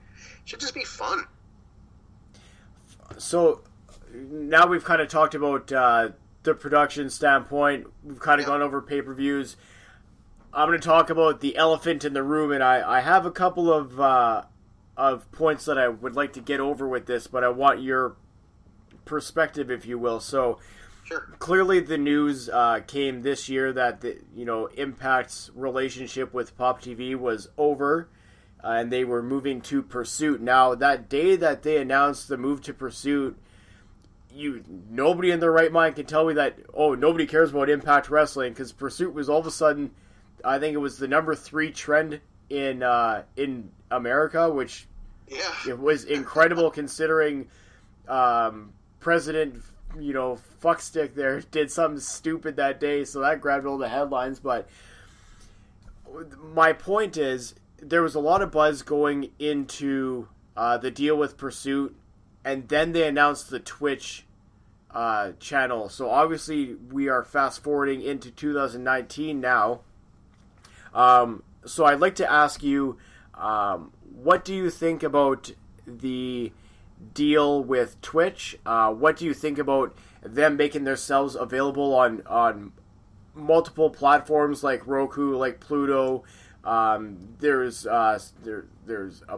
S2: should just be fun.
S1: So now we've kind of talked about the production standpoint. We've kind of gone over pay-per-views. I'm going to talk about the elephant in the room, and I have a couple of points that I would like to get over with this, but I want your perspective, if you will. So,
S2: sure.
S1: Clearly the news came this year that Impact's relationship with Pop TV was over, and they were moving to Pursuit. Now, that day that they announced the move to Pursuit, nobody in their right mind can tell me that, nobody cares about Impact Wrestling, because Pursuit was all of a sudden, I think it was the number 3 trend in America, which it was incredible considering President Fuckstick there did something stupid that day, so that grabbed all the headlines. But my point is, there was a lot of buzz going into the deal with Pursuit, and then they announced the Twitch channel. So obviously we are fast forwarding into 2019 now. So I'd like to ask you, what do you think about the deal with Twitch? What do you think about them making themselves available on multiple platforms like Roku, like Pluto? There's a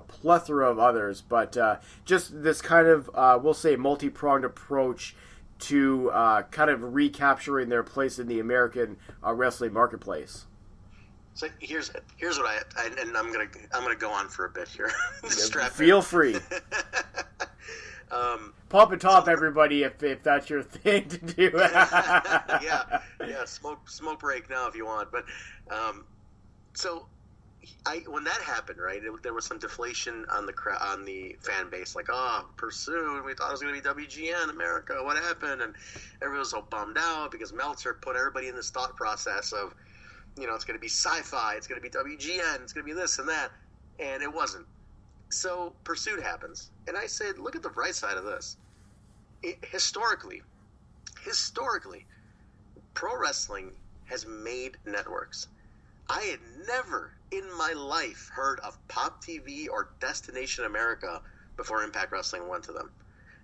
S1: plethora of others, but just this kind of we'll say multi-pronged approach to kind of recapturing their place in the American wrestling marketplace.
S2: So here's what and I'm gonna go on for a bit here.
S1: Feel free. Pop a top, everybody, if that's your thing to do.
S2: yeah, smoke break now if you want. But so when that happened, right, there was some deflation on the fan base, like, oh, Pursuit, we thought it was going to be WGN America, what happened? And everyone was so bummed out because Meltzer put everybody in this thought process of, it's going to be sci-fi, it's going to be WGN, it's going to be this and that, and it wasn't. So Pursuit happens, and I said, look at the bright side of this. Historically, pro wrestling has made networks. I had never in my life heard of Pop TV or Destination America before Impact Wrestling went to them.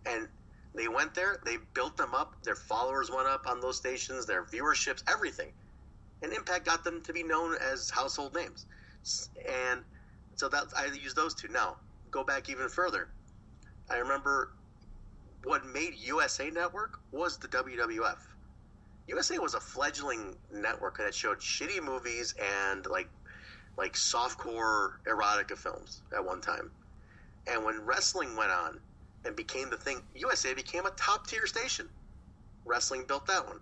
S2: And they went there, they built them up, their followers went up on those stations, their viewerships, everything. And Impact got them to be known as household names. And so I use those two. Now, go back even further. I remember what made USA Network was the WWF. USA was a fledgling network that showed shitty movies and like softcore erotica films at one time. And when wrestling went on and became the thing, USA became a top tier station. Wrestling built that one.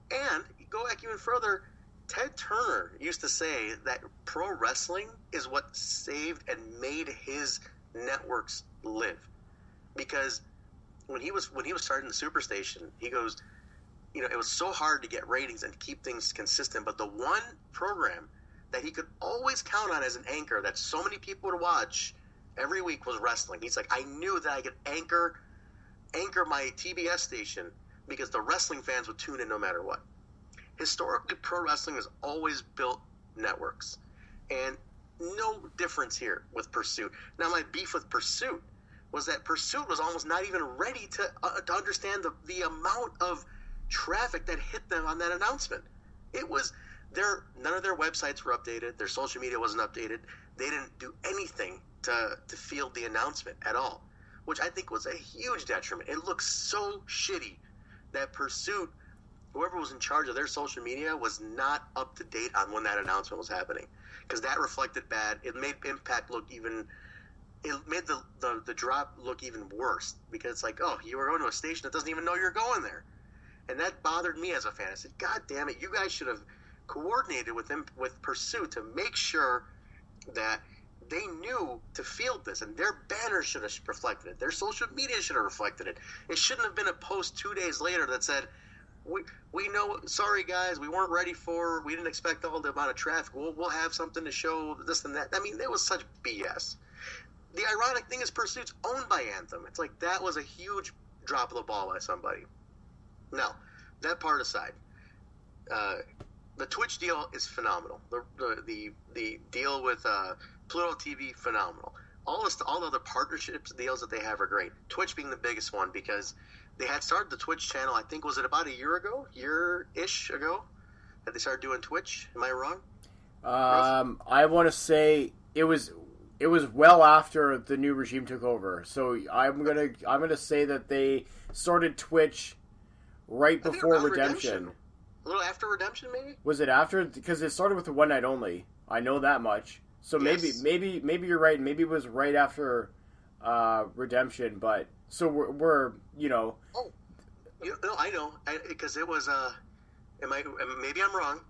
S2: And go back even further, Ted Turner used to say that pro wrestling is what saved and made his networks live. Because when he was starting the Superstation, he goes, it was so hard to get ratings and keep things consistent, but the one program that he could always count on as an anchor that so many people would watch every week was wrestling. He's like, I knew that I could anchor my TBS station because the wrestling fans would tune in no matter what. Historically, pro wrestling has always built networks, and no difference here with Pursuit. Now, my beef with Pursuit was that Pursuit was almost not even ready to understand the amount of traffic that hit them on that announcement. It was none of their websites were updated, their social media wasn't updated, they didn't do anything to field the announcement at all, which I think was a huge detriment. It looks so shitty that Pursuit, whoever was in charge of their social media, was not up to date on when that announcement was happening, because that reflected bad. It made Impact look even, it made the drop look even worse, because it's like, oh, you were going to a station that doesn't even know you're going there. And that bothered me as a fan. I said, God damn it, you guys should have coordinated with Pursuit to make sure that they knew to field this, and their banner should have reflected it. Their social media should have reflected it. It shouldn't have been a post 2 days later that said, we know, sorry guys, we didn't expect all the amount of traffic. We'll have something to show this and that. I mean, it was such BS. The ironic thing is Pursuit's owned by Anthem. It's like that was a huge drop of the ball by somebody. Now, that part aside, the Twitch deal is phenomenal. The deal with Pluto TV, phenomenal. All the other partnerships deals that they have are great. Twitch being the biggest one because they had started the Twitch channel. I think was it about a year-ish ago that they started doing Twitch. Am I wrong?
S1: I want to say it was well after the new regime took over. So I'm gonna say that they started Twitch right before Redemption.
S2: A little after Redemption, maybe?
S1: Was it after? Because it started with the one night only. I know that much. So yes. maybe you're right. Maybe it was right after Redemption. But so we're
S2: Oh, I know because it was maybe I'm wrong,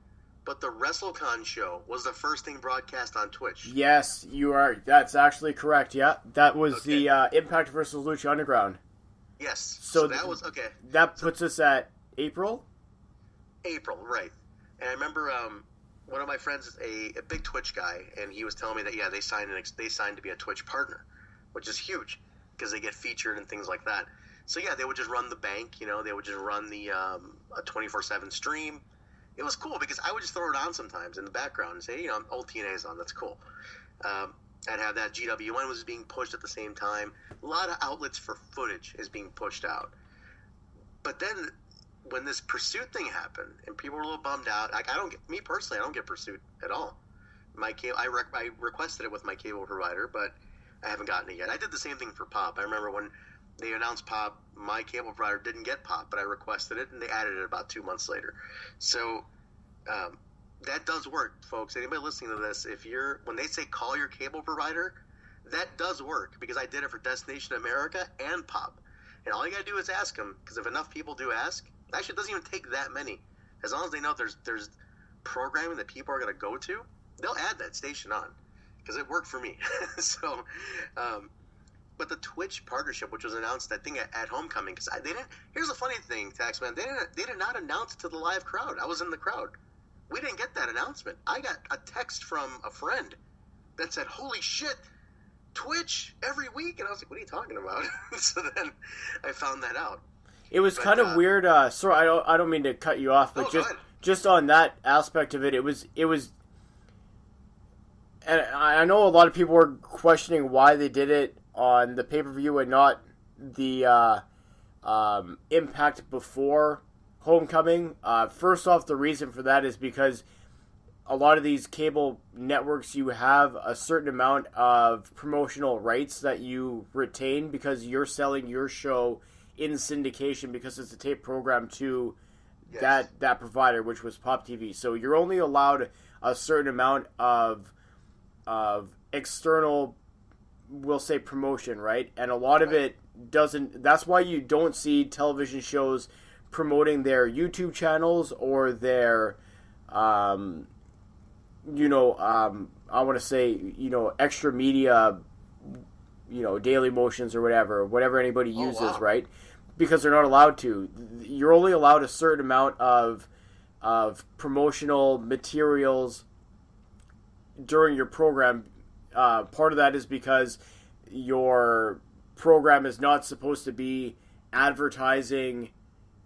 S2: but the WrestleCon show was the first thing broadcast on Twitch.
S1: Yes, you are. That's actually correct. Yeah, that was the Impact versus Lucha Underground.
S2: Yes.
S1: So
S2: that was okay.
S1: That puts us at April,
S2: right? And I remember one of my friends is a big Twitch guy, and he was telling me that they signed to be a Twitch partner, which is huge because they get featured and things like that. So they would just run the bank, they would just run the a 24/7 stream. It was cool because I would just throw it on sometimes in the background and say, old TNA's on, that's cool. I'd have that GWN was being pushed at the same time. A lot of outlets for footage is being pushed out. But then when this Pursuit thing happened and people were a little bummed out, I don't get Pursuit at all. I requested it with my cable provider, but I haven't gotten it yet. I did the same thing for Pop. I remember when they announced Pop, my cable provider didn't get Pop, but I requested it and they added it about 2 months later. So that does work, folks. Anybody listening to this, when they say call your cable provider, that does work because I did it for Destination America and Pop. And all you got to do is ask them, because if enough people do ask, actually it doesn't even take that many. As long as they know there's programming that people are going to go to, they'll add that station on. because it worked for me. So, but the Twitch partnership, which was announced, I think, at Homecoming, because they didn't. Here's the funny thing, Taxman. They did not announce it to the live crowd. I was in the crowd. We didn't get that announcement. I got a text from a friend that said, "Holy shit, Twitch every week," and I was like, "What are you talking about?" So then I found that out.
S1: It was kind of weird. Sorry, I don't mean to cut you off, but just on that aspect of it, it was. And I know a lot of people were questioning why they did it on the pay-per-view and not the Impact before Homecoming. First off, the reason for that is because a lot of these cable networks, you have a certain amount of promotional rights that you retain because you're selling your show in syndication because it's a tape program to that provider, which was Pop TV. So you're only allowed a certain amount of external, we'll say, promotion, right? And a lot of it doesn't. That's why you don't see television shows promoting their YouTube channels or their I want to say, extra media, Daily Motions or whatever anybody uses, right? Because they're not allowed to. You're only allowed a certain amount of promotional materials during your program. Part of that is because your program is not supposed to be advertising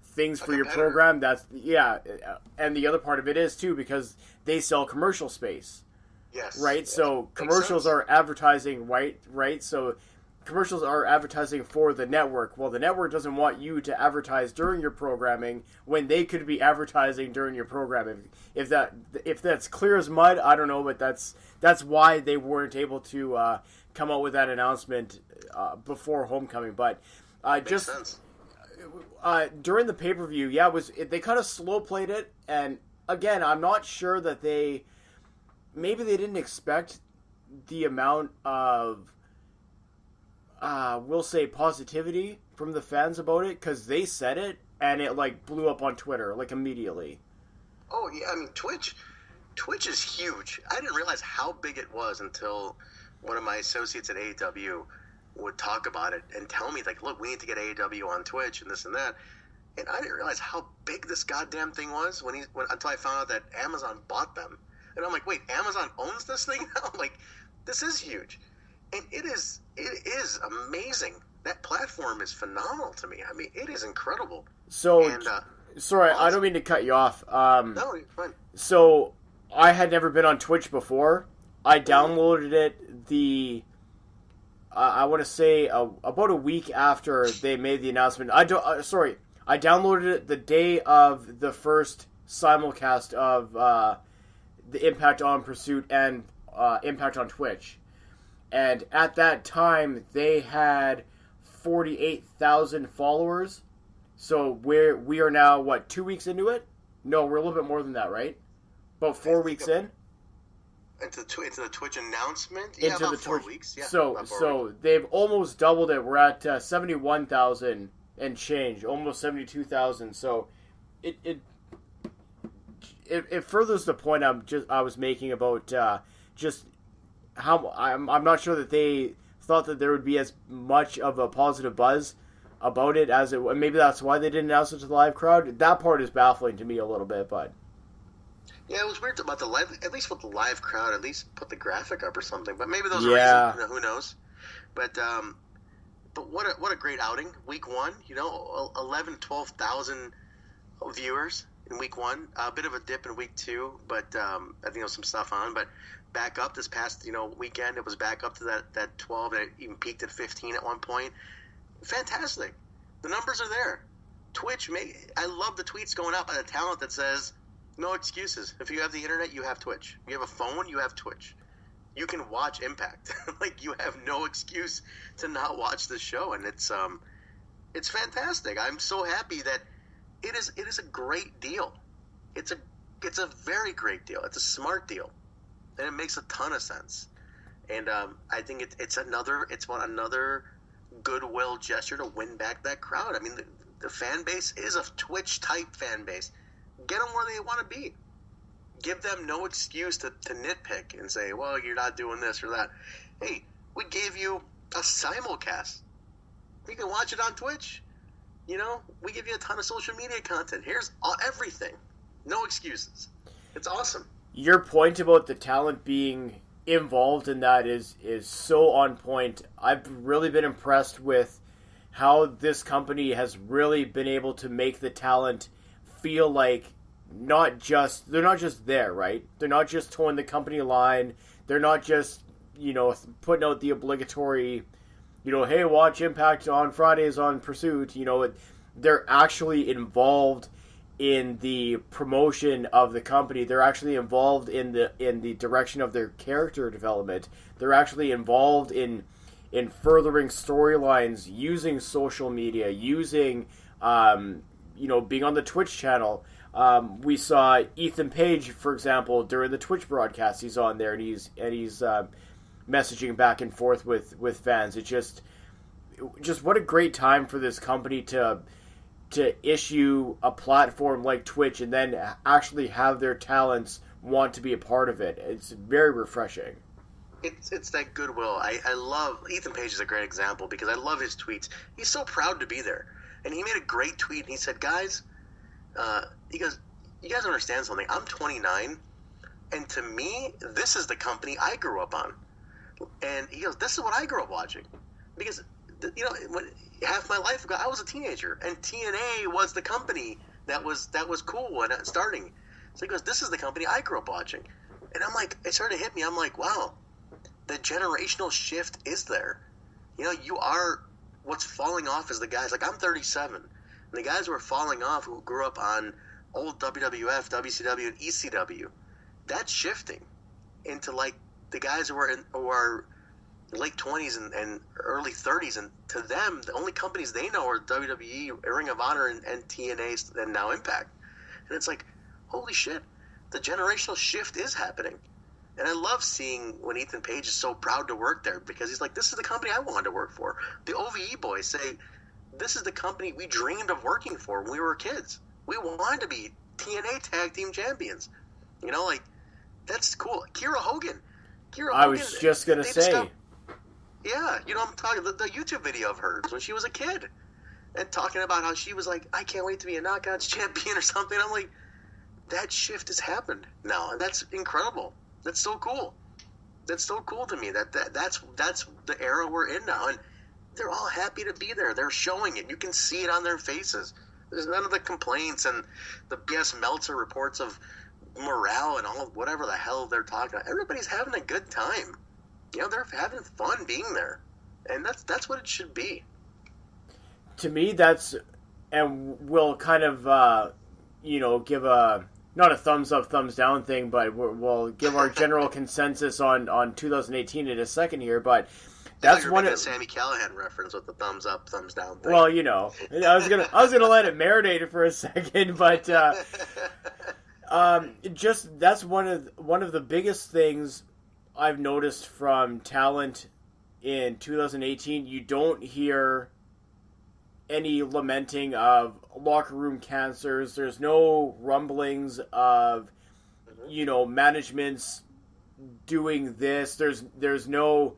S1: things for your program. And the other part of it is too because they sell commercial space.
S2: Yes.
S1: Right? So commercials are advertising, right? So commercials are advertising for the network. Well, the network doesn't want you to advertise during your programming when they could be advertising during your programming. If that's clear as mud, I don't know, but that's why they weren't able to come out with that announcement before Homecoming. But
S2: Makes sense.
S1: During the pay-per-view, they kind of slow played it, and again, I'm not sure that maybe they didn't expect the amount of we'll say positivity from the fans about it, because they said it and it blew up on Twitter immediately.
S2: Oh yeah, I mean Twitch is huge. I didn't realize how big it was until one of my associates at AEW would talk about it and tell me look, we need to get AEW on Twitch and this and that. And I didn't realize how big this goddamn thing was until I found out that Amazon bought them. And I'm like, wait, Amazon owns this thing now? I'm like, this is huge. And it is amazing. That platform is phenomenal to me. I mean, it is incredible.
S1: So, sorry, I don't mean to cut you off.
S2: No, you're fine.
S1: So, I had never been on Twitch before. I downloaded it I want to say about a week after they made the announcement. I downloaded it the day of the first simulcast of the Impact on Pursuit and Impact on Twitch. And at that time, they had 48,000 followers. So we are now, 2 weeks into it? No, we're a little bit more than that, right? About 4 weeks in?
S2: Into the Twitch announcement?
S1: Yeah,
S2: about 4 weeks. Yeah,
S1: so they've almost doubled it. We're at 71,000 and change, almost 72,000. So it furthers the point I was making about just how I'm not sure that they thought that there would be as much of a positive buzz about it as it. Maybe that's why they didn't announce it to the live crowd. That part is baffling to me a little bit, but.
S2: Yeah, it was weird about the live. At least with the live crowd, at least put the graphic up or something. But maybe those are reasons. Who knows? But what a great outing. Week 1, 11, 12,000 viewers in week 1. A bit of a dip in week 2, but I think there was some stuff on. But back up this past weekend, it was back up to that 12, and it even peaked at 15 at one point. Fantastic. The numbers are there. Twitch, I love the tweets going out by the talent that says, no excuses. If you have the internet, you have Twitch. You have a phone, you have Twitch. You can watch Impact. You have no excuse to not watch the show, and it's fantastic. I'm so happy that it is a great deal. It's a very great deal. It's a smart deal, and it makes a ton of sense. And I think it's another goodwill gesture to win back that crowd. I mean, the fan base is a Twitch type fan base. Get them where they want to be. give them no excuse to nitpick and say, well, you're not doing this or that. Hey, we gave you a simulcast. You can watch it on Twitch. You know, we give you a ton of social media content. Here's everything. No excuses. It's awesome.
S1: Your point about the talent being involved in that is so on point. I've really been impressed with how this company has really been able to make the talent feel like they're not just there, right? They're not just towing the company line. They're not just, you know, putting out the obligatory, you know, hey, watch Impact on Fridays on Pursuit. You know, they're actually involved in the promotion of the company. They're actually involved in the direction of their character development. They're actually involved in furthering storylines, using social media, using you know, being on the Twitch channel. We saw Ethan Page, for example, during the Twitch broadcast. He's on there and he's messaging back and forth with fans. It's just what a great time for this company to issue a platform like Twitch and then actually have their talents want to be a part of it. It's very refreshing.
S2: It's that goodwill. I love Ethan Page is a great example because I love his tweets. He's so proud to be there. And he made a great tweet and he said, guys, he goes, you guys understand something? I'm 29 and to me, this is the company I grew up on. And he goes, this is what I grew up watching. Because, you know, half my life ago, I was a teenager, and TNA was the company that was cool when starting. So he goes, this is the company I grew up watching. And I'm like, it started to hit me. I'm like, wow, the generational shift is there. You know, you are, what's falling off is the guys, like I'm 37, and the guys who are falling off who grew up on old WWF, WCW, and ECW, that's shifting into like the guys who are late 20s and early 30s, and to them, the only companies they know are WWE, Ring of Honor, and TNA, and now Impact. And it's like, holy shit, the generational shift is happening. And I love seeing when Ethan Page is so proud to work there because he's like, this is the company I wanted to work for. The OVE boys say, this is the company we dreamed of working for when we were kids. We wanted to be TNA Tag Team Champions. You know, like, that's cool. Kira Hogan.
S1: I was just going to say.
S2: Yeah, you know, I'm talking the YouTube video of hers when she was a kid and talking about how she was like, I can't wait to be a Knockouts champion or something. I'm like, that shift has happened now, and that's incredible. That's so cool. That's so cool to me. That's the era we're in now, and they're all happy to be there. They're showing it. You can see it on their faces. There's none of the complaints and the BS Meltzer reports of morale and all whatever the hell they're talking about. Everybody's having a good time. You know, they're having fun being there, and that's what it should be.
S1: To me, that's, and we'll kind of you know, give a not a thumbs up, thumbs down thing, but we'll give our general consensus on 2018 in a second here. But that's one of
S2: a Sami Callihan reference with the thumbs up, thumbs down thing.
S1: Well, you know, I was gonna let it marinate for a second, but just that's one of the biggest things I've noticed from talent in 2018. You don't hear any lamenting of locker room cancers. There's no rumblings of, you know, managements doing this. There's no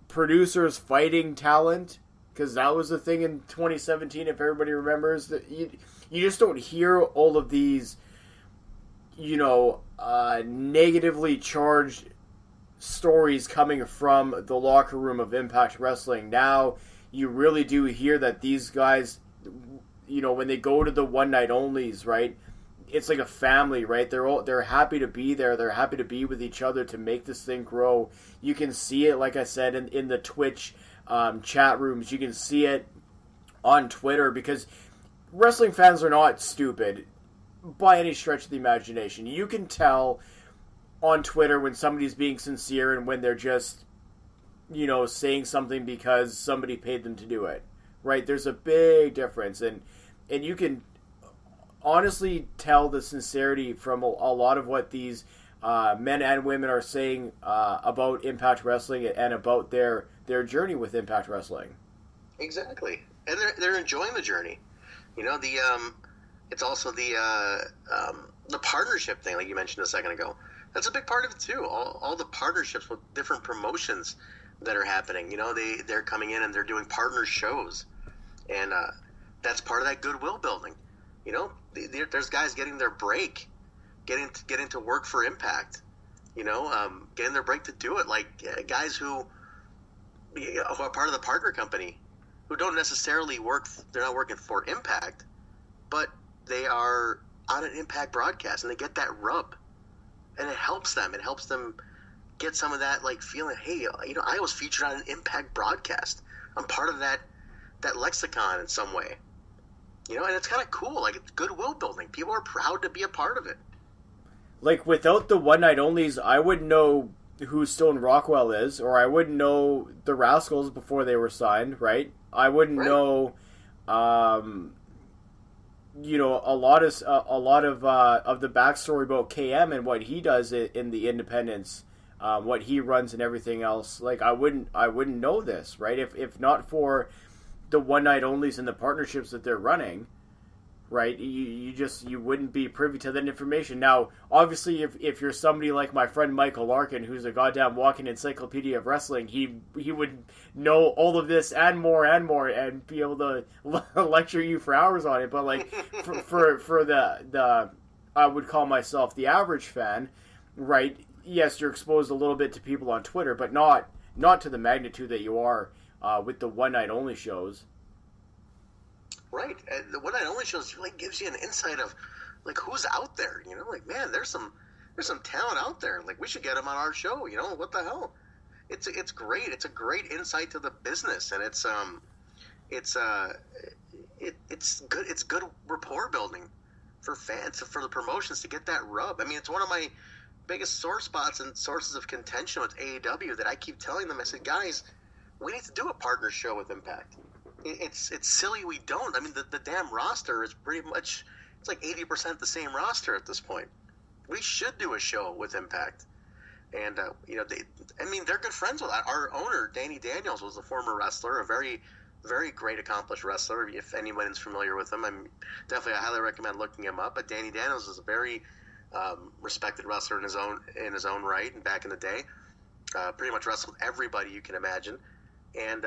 S1: producers fighting talent, because that was the thing in 2017. If everybody remembers, that you just don't hear all of these, you know, negatively charged stories coming from the locker room of Impact Wrestling. Now you really do hear that these guys, you know, when they go to the one night onlys, right, it's like a family, right? They're happy to be there. They're happy to be with each other to make this thing grow. You can see it, like I said, in the Twitch chat rooms. You can see it on Twitter, because wrestling fans are not stupid by any stretch of the imagination. You can tell on Twitter when somebody's being sincere and when they're just, you know, saying something because somebody paid them to do it, right? There's a big difference, and you can honestly tell the sincerity from a lot of what these men and women are saying about Impact Wrestling and about their journey with Impact Wrestling.
S2: Exactly, and they're enjoying the journey. You know, it's also the the partnership thing, like you mentioned a second ago, that's a big part of it too. All the partnerships with different promotions that are happening. They're coming in and they're doing partner shows, and that's part of that goodwill building. There's guys getting their break, getting to work for Impact. Getting their break to do it, like guys who are part of the partner company, who don't necessarily work. They're not working for Impact, but they are on an Impact broadcast, and they get that rub, and it helps them. It helps them get some of that, like, feeling, hey, I was featured on an Impact broadcast. I'm part of that lexicon in some way. And it's kind of cool. Like, it's goodwill building. People are proud to be a part of it.
S1: Like, without the one night onlys, I wouldn't know who Stone Rockwell is, or I wouldn't know the Rascals before they were signed, right? I wouldn't know, a lot of the backstory about KM and what he does in the independents, what he runs and everything else. Like, I wouldn't know this, right? If not for the one night onlys and the partnerships that they're running. Right, you wouldn't be privy to that information. Now, obviously, if you're somebody like my friend Michael Larkin, who's a goddamn walking encyclopedia of wrestling, he would know all of this and more, and be able to lecture you for hours on it. But like for the I would call myself the average fan, right? Yes, you're exposed a little bit to people on Twitter, but not to the magnitude that you are with the one night only shows.
S2: Right. And the one night only shows really gives you an insight of, like, who's out there. Like, man, there's some talent out there. Like, we should get them on our show. What the hell? It's great. It's a great insight to the business, and it's good. It's good rapport building for fans, for the promotions to get that rub. I mean, it's one of my biggest sore spots and sources of contention with AEW that I keep telling them. I said, guys, we need to do a partner show with Impact. It's silly we don't. I mean, the damn roster is pretty much, it's like 80% the same roster at this point. We should do a show with Impact. And, they're good friends with our owner. Danny Daniels was a former wrestler, a very, very great accomplished wrestler. If anyone is familiar with him, I highly recommend looking him up. But Danny Daniels is a very respected wrestler in his own right, and back in the day. Pretty much wrestled everybody you can imagine. And,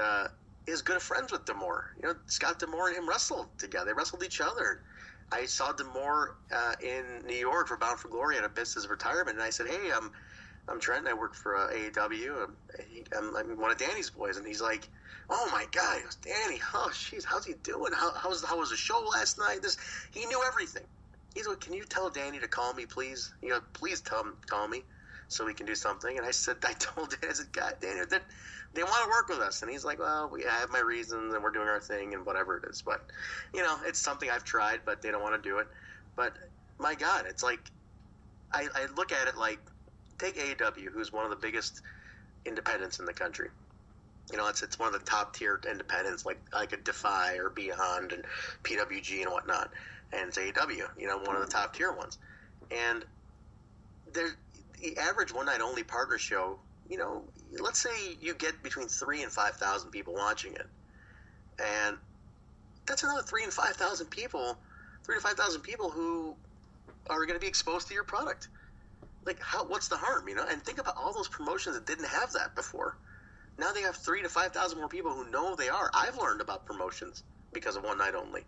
S2: is good friends with D'Amore. Scott D'Amore and him wrestled together. They wrestled each other. I saw D'Amore in New York for Bound for Glory at a business retirement, and I said, hey, I'm Trent, and I work for AEW. I'm one of Danny's boys. And he's like, oh, my God. He goes, Danny, oh, jeez, how's he doing? How was the show last night? He knew everything. He's like, can you tell Danny to call me, please? Please tell him to call me so we can do something. And I told Danny, I said, God, Danny, they want to work with us. And he's like, well, I have my reasons, and we're doing our thing, and whatever it is. But, it's something I've tried, but they don't want to do it. But, my God, it's like, I look at it like, take AEW, who's one of the biggest independents in the country. It's one of the top-tier independents, like a Defy or Beyond and PWG and whatnot. And it's AEW, one of the top-tier ones. And the average one-night-only partner show, let's say you get between 3,000 and 5,000 people watching it, and that's another 3,000 and 5,000 people, 3,000 to 5,000 people who are going to be exposed to your product. Like, what's the harm, And think about all those promotions that didn't have that before. Now they have 3,000 to 5,000 more people who know they are. I've learned about promotions because of one night only,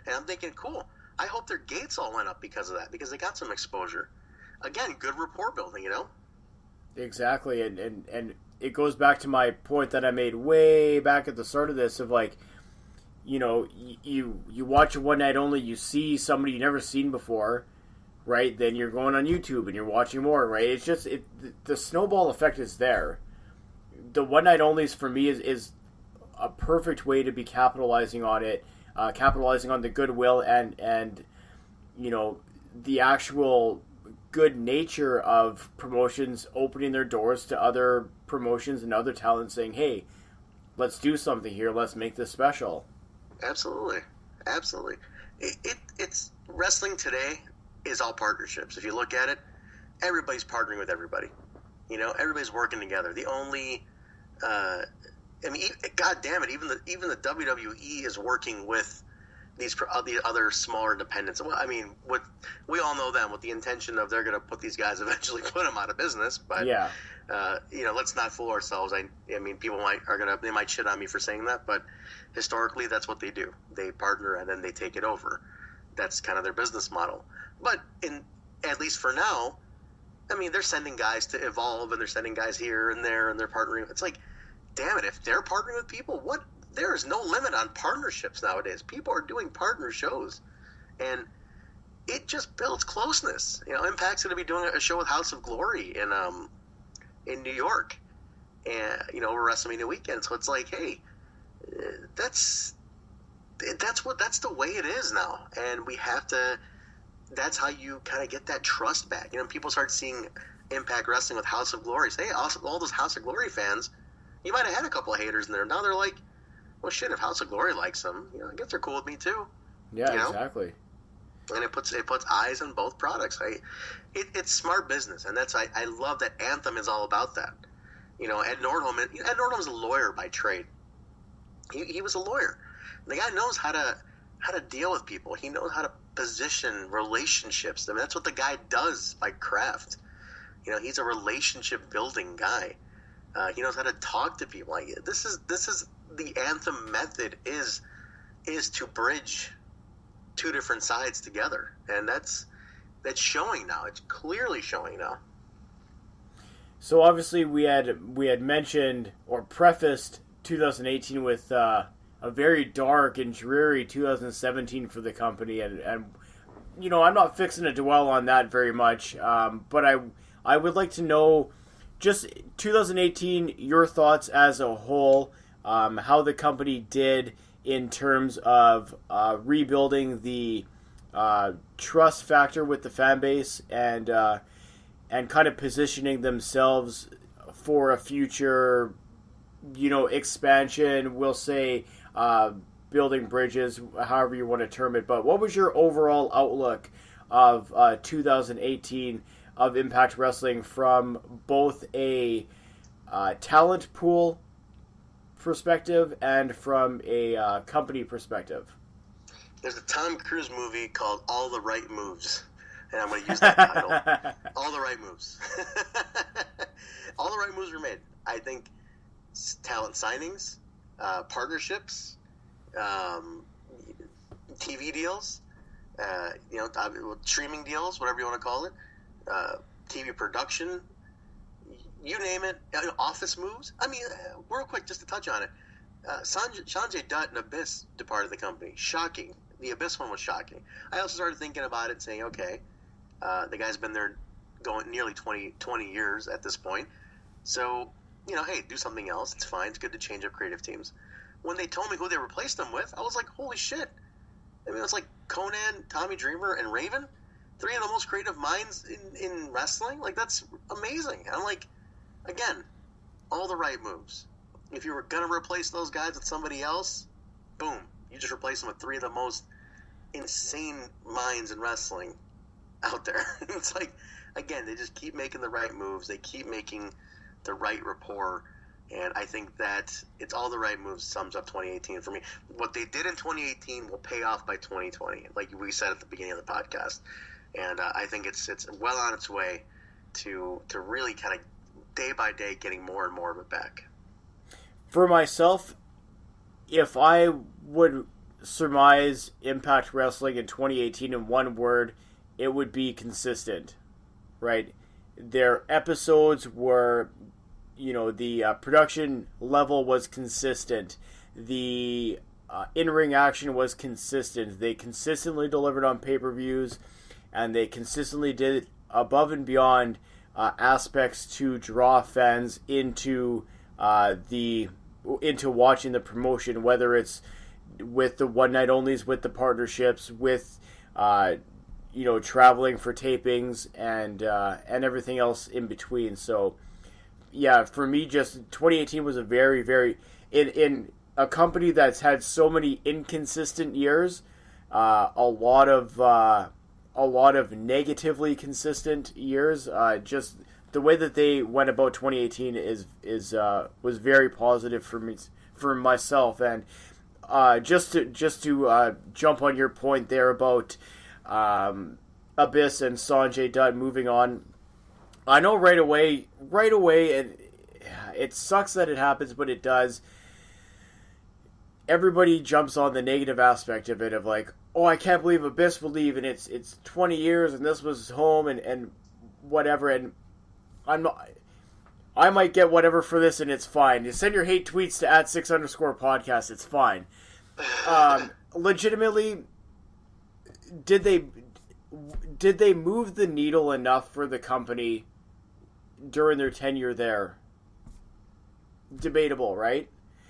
S2: and I'm thinking, cool. I hope their gates all went up because of that, because they got some exposure. Again, good rapport building,
S1: Exactly, and it goes back to my point that I made way back at the start of this of, like, you watch a one night only, you see somebody you've never seen before, right? Then you're going on YouTube and you're watching more, right? It's just the snowball effect is there. The one night onlys for me is a perfect way to be capitalizing on it, capitalizing on the goodwill and the actual good nature of promotions opening their doors to other promotions and other talent saying, hey, let's do something here, let's make this special.
S2: Absolutely. It's wrestling today is all partnerships. If you look at it, everybody's partnering with everybody. Everybody's working together. The only God damn it, even the WWE is working with the other smaller independents. Well, I mean, we all know them with the intention of they're going to put these guys eventually put them out of business. But
S1: yeah,
S2: let's not fool ourselves. I mean, people they might shit on me for saying that, but historically, that's what they do. They partner and then they take it over. That's kind of their business model. But at least for now, I mean, they're sending guys to Evolve and they're sending guys here and there and they're partnering. It's like, damn it, if they're partnering with people, there is no limit on partnerships nowadays. People are doing partner shows, and it just builds closeness. Impact's going to be doing a show with House of Glory in New York, and over WrestleMania weekend. So it's like, hey, that's the way it is now, and we have to. That's how you kind of get that trust back. People start seeing Impact Wrestling with House of Glory. Say, hey, all those House of Glory fans, you might have had a couple of haters in there. Now they're like, well, shit, if House of Glory likes them, I guess they're cool with me too.
S1: Yeah, exactly.
S2: And it puts eyes on both products. It's smart business, and I love that Anthem is all about that. Ed Nordholm's a lawyer by trade. He was a lawyer. The guy knows how to deal with people. He knows how to position relationships. I mean, that's what the guy does by craft. He's a relationship building guy. He knows how to talk to people. This is the Anthem method is to bridge two different sides together, and that's showing now. It's clearly showing now.
S1: So obviously we had mentioned or prefaced 2018 with a very dark and dreary 2017 for the company, and I'm not fixing to dwell on that very much, but I would like to know just 2018, your thoughts as a whole. How the company did in terms of rebuilding the trust factor with the fan base and kind of positioning themselves for a future, expansion. We'll say building bridges, however you want to term it. But what was your overall outlook of 2018 of Impact Wrestling from both a talent pool perspective and from a company perspective?
S2: There's a Tom Cruise movie called All the Right Moves, and I'm going to use that title. All the Right Moves. All the right moves were made. I think talent signings, partnerships, TV deals, streaming deals, whatever you want to call it, TV production, you name it, office moves. I mean, real quick, just to touch on it, Sanjay Dutt and Abyss departed the company. Shocking. The Abyss one was shocking. I also started thinking about it, saying, okay, the guy's been there going nearly 20 years at this point. So, hey, do something else. It's fine. It's good to change up creative teams. When they told me who they replaced them with, I was like, holy shit. I mean, it's like Conan, Tommy Dreamer, and Raven. 3 of the most creative minds in wrestling. Like, that's amazing. And I'm like, again, all the right moves. If you were going to replace those guys with somebody else, boom. You just replace them with 3 of the most insane minds in wrestling out there. It's like, again, they just keep making the right moves. They keep making the right rapport. And I think that it's all the right moves sums up 2018 for me. What they did in 2018 will pay off by 2020, like we said at the beginning of the podcast. And I think it's well on its way to really kind of day by day getting more and more of it back.
S1: For myself, if I would surmise Impact Wrestling in 2018 in one word, it would be consistent, right? Their episodes were, the production level was consistent. The in-ring action was consistent. They consistently delivered on pay-per-views, and they consistently did above and beyond aspects to draw fans into watching the promotion, whether it's with the one night onlys, with the partnerships, with traveling for tapings and everything else in between. So yeah, for me, just 2018 was a very, very in a company that's had so many inconsistent years, a lot of negatively consistent years. Just the way that they went about 2018 was very positive for me, for myself, and just to jump on your point there about Abyss and Sanjay Dutt moving on. I know right away, and it sucks that it happens, but it does. Everybody jumps on the negative aspect of it, of like, oh, I can't believe Abyss will leave, and it's 20 years, and this was home, and whatever, and I might get whatever for this, and it's fine. You send your hate tweets to @6_podcast, it's fine. Legitimately, did they move the needle enough for the company during their tenure there? Debatable, right?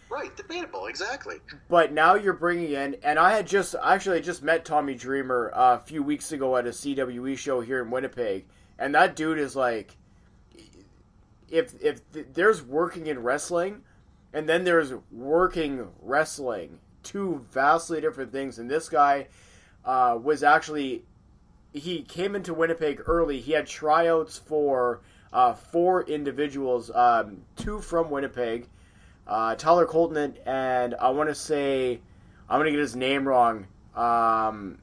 S2: Right, debatable, exactly.
S1: But now you're bringing in, and I just met Tommy Dreamer a few weeks ago at a CWE show here in Winnipeg, and that dude is like, if there's working in wrestling, and then there's working wrestling, two vastly different things, and this guy was actually, he came into Winnipeg early. He had tryouts for 4 individuals, 2 from Winnipeg, Tyler Colton, and I want to say, I'm going to get his name wrong. I'm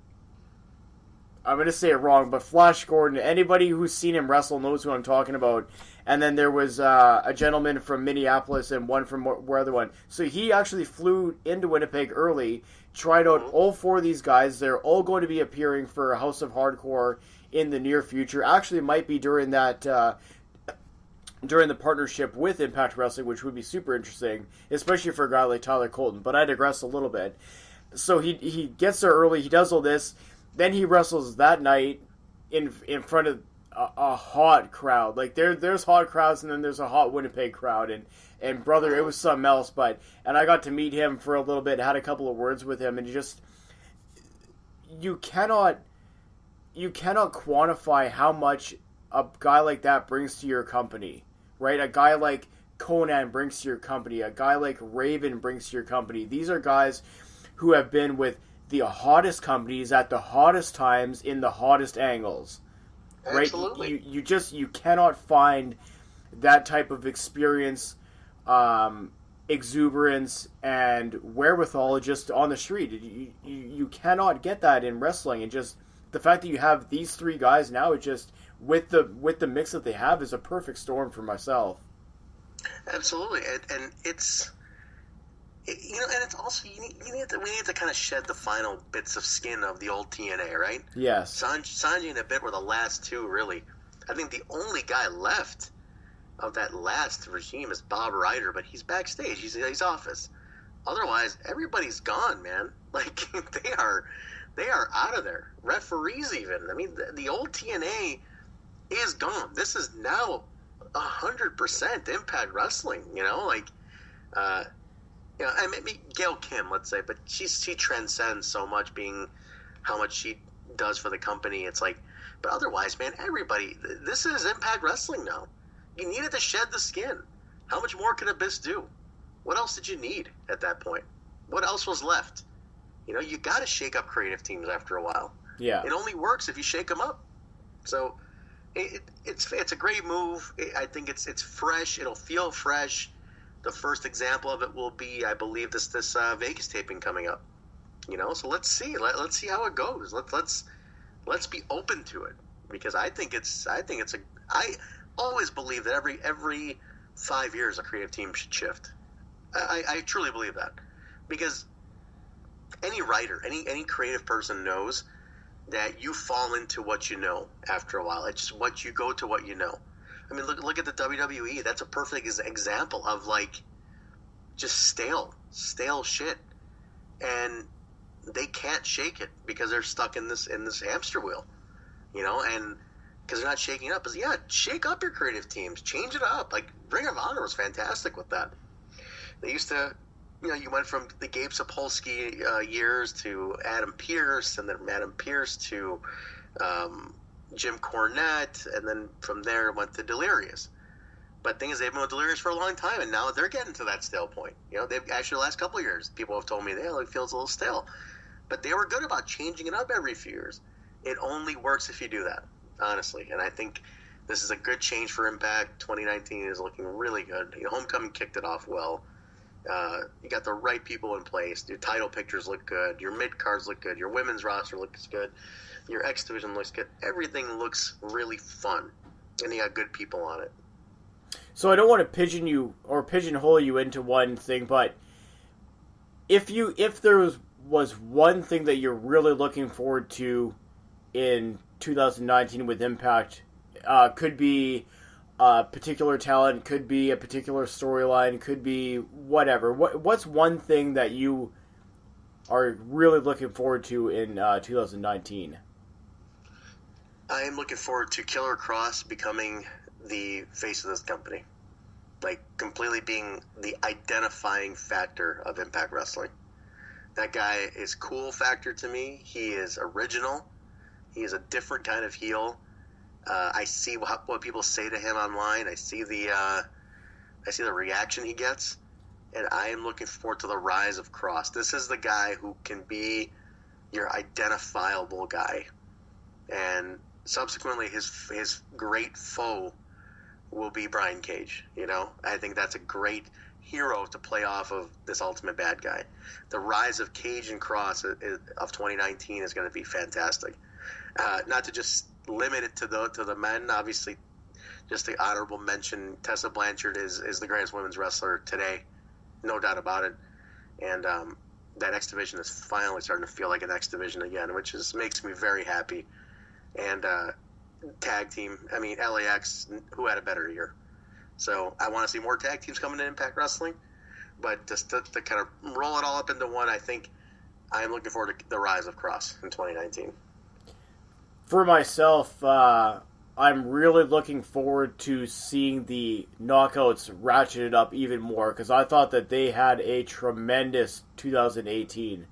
S1: going to say it wrong, but Flash Gordon. Anybody who's seen him wrestle knows who I'm talking about. And then there was a gentleman from Minneapolis and one from where other one. So he actually flew into Winnipeg early, tried out all 4 of these guys. They're all going to be appearing for House of Hardcore in the near future. Actually, it might be during that during the partnership with Impact Wrestling, which would be super interesting, especially for a guy like Tyler Colton. But I digress a little bit. So he gets there early. He does all this. Then he wrestles that night in front of a hot crowd. Like there's hot crowds, and then there's a hot Winnipeg crowd, and brother, it was something else. And I got to meet him for a little bit, had a couple of words with him, and you cannot quantify how much a guy like that brings to your company, right? A guy like Conan brings to your company, a guy like Raven brings to your company. These are guys who have been with the hottest companies at the hottest times in the hottest angles. Right?
S2: Absolutely.
S1: You cannot find that type of experience, exuberance, and wherewithal just on the street. You cannot get that in wrestling, and just the fact that you have these 3 guys now, it just with the mix that they have is a perfect storm for myself.
S2: Absolutely, and it's. And it's also we need to kind of shed the final bits of skin of the old TNA, right?
S1: Yes.
S2: Sanjay and a bit were the last 2, really. I think the only guy left of that last regime is Bob Ryder, but he's backstage. He's in his office. Otherwise, everybody's gone, man. Like they are out of there. Referees, even. I mean, the old TNA is gone. This is now 100% Impact Wrestling. And maybe Gail Kim, let's say, but she transcends so much, being how much she does for the company. It's like, but otherwise, man, everybody, this is Impact Wrestling now. You needed to shed the skin. How much more could Abyss do? What else did you need at that point? What else was left? You got to shake up creative teams after a while.
S1: Yeah.
S2: It only works if you shake them up. So it's a great move. I think it's fresh. It'll feel fresh. The first example of it will be, I believe, this Vegas taping coming up. So let's see. Let's see how it goes. Let's be open to it, because I always believe that every 5 years a creative team should shift. I truly believe that, because any writer, any creative person knows that you fall into what you know after a while. It's just what you go to what you know. I mean, look at the WWE. That's a perfect example of just stale shit, and they can't shake it because they're stuck in this hamster wheel, and because they're not shaking up. Shake up your creative teams, change it up. Like Ring of Honor was fantastic with that. They used to, you went from the Gabe Sapolsky years to Adam Pearce, and then Adam Pearce to Jim Cornette, and then from there went to Delirious. But the thing is, they've been with Delirious for a long time, and now they're getting to that stale point. They've actually the last couple of years, people have told me it feels a little stale. But they were good about changing it up every few years. It only works if you do that, honestly. And I think this is a good change for Impact. 2019 is looking really good. Homecoming kicked it off well. You got the right people in place. Your title pictures look good. Your mid cards look good. Your women's roster looks good. Your X division looks good. Everything looks really fun, and you got good people on it.
S1: So I don't want to pigeonhole you into one thing, but if there was one thing that you're really looking forward to in 2019 with Impact, could be a particular talent, could be a particular storyline, could be whatever. What's one thing that you are really looking forward to in 2019?
S2: I am looking forward to Killer Cross becoming the face of this company. Like, completely being the identifying factor of Impact Wrestling. That guy is cool factor to me. He is original. He is a different kind of heel. I see what people say to him online. I see the reaction he gets, and I am looking forward to the rise of Cross. This is the guy who can be your identifiable guy, and subsequently his great foe will be Brian Cage. I think that's a great hero to play off of this ultimate bad guy. The rise of Cage and Cross of 2019 is going to be fantastic. Not to just limit it to the men, obviously. Just the honorable mention, Tessa Blanchard is the greatest women's wrestler today, no doubt about it. And that X division is finally starting to feel like an X division again, which makes me very happy. And tag team, I mean, LAX, who had a better year? So I want to see more tag teams coming to Impact Wrestling, but just to kind of roll it all up into one, I think I am looking forward to the rise of Cross in 2019.
S1: For myself, I'm really looking forward to seeing the Knockouts ratcheted up even more, because I thought that they had a tremendous 2018.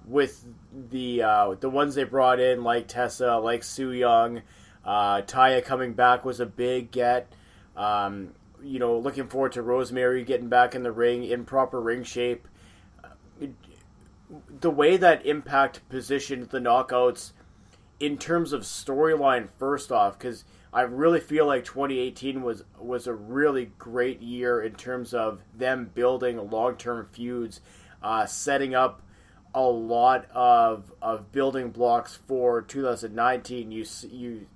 S1: With the ones they brought in, like Tessa, like Su Yung, Taya coming back was a big get. Looking forward to Rosemary getting back in the ring, in proper ring shape. The way that Impact positioned the Knockouts in terms of storyline, first off, because I really feel like 2018 was a really great year in terms of them building long-term feuds, setting up a lot of building blocks for 2019. You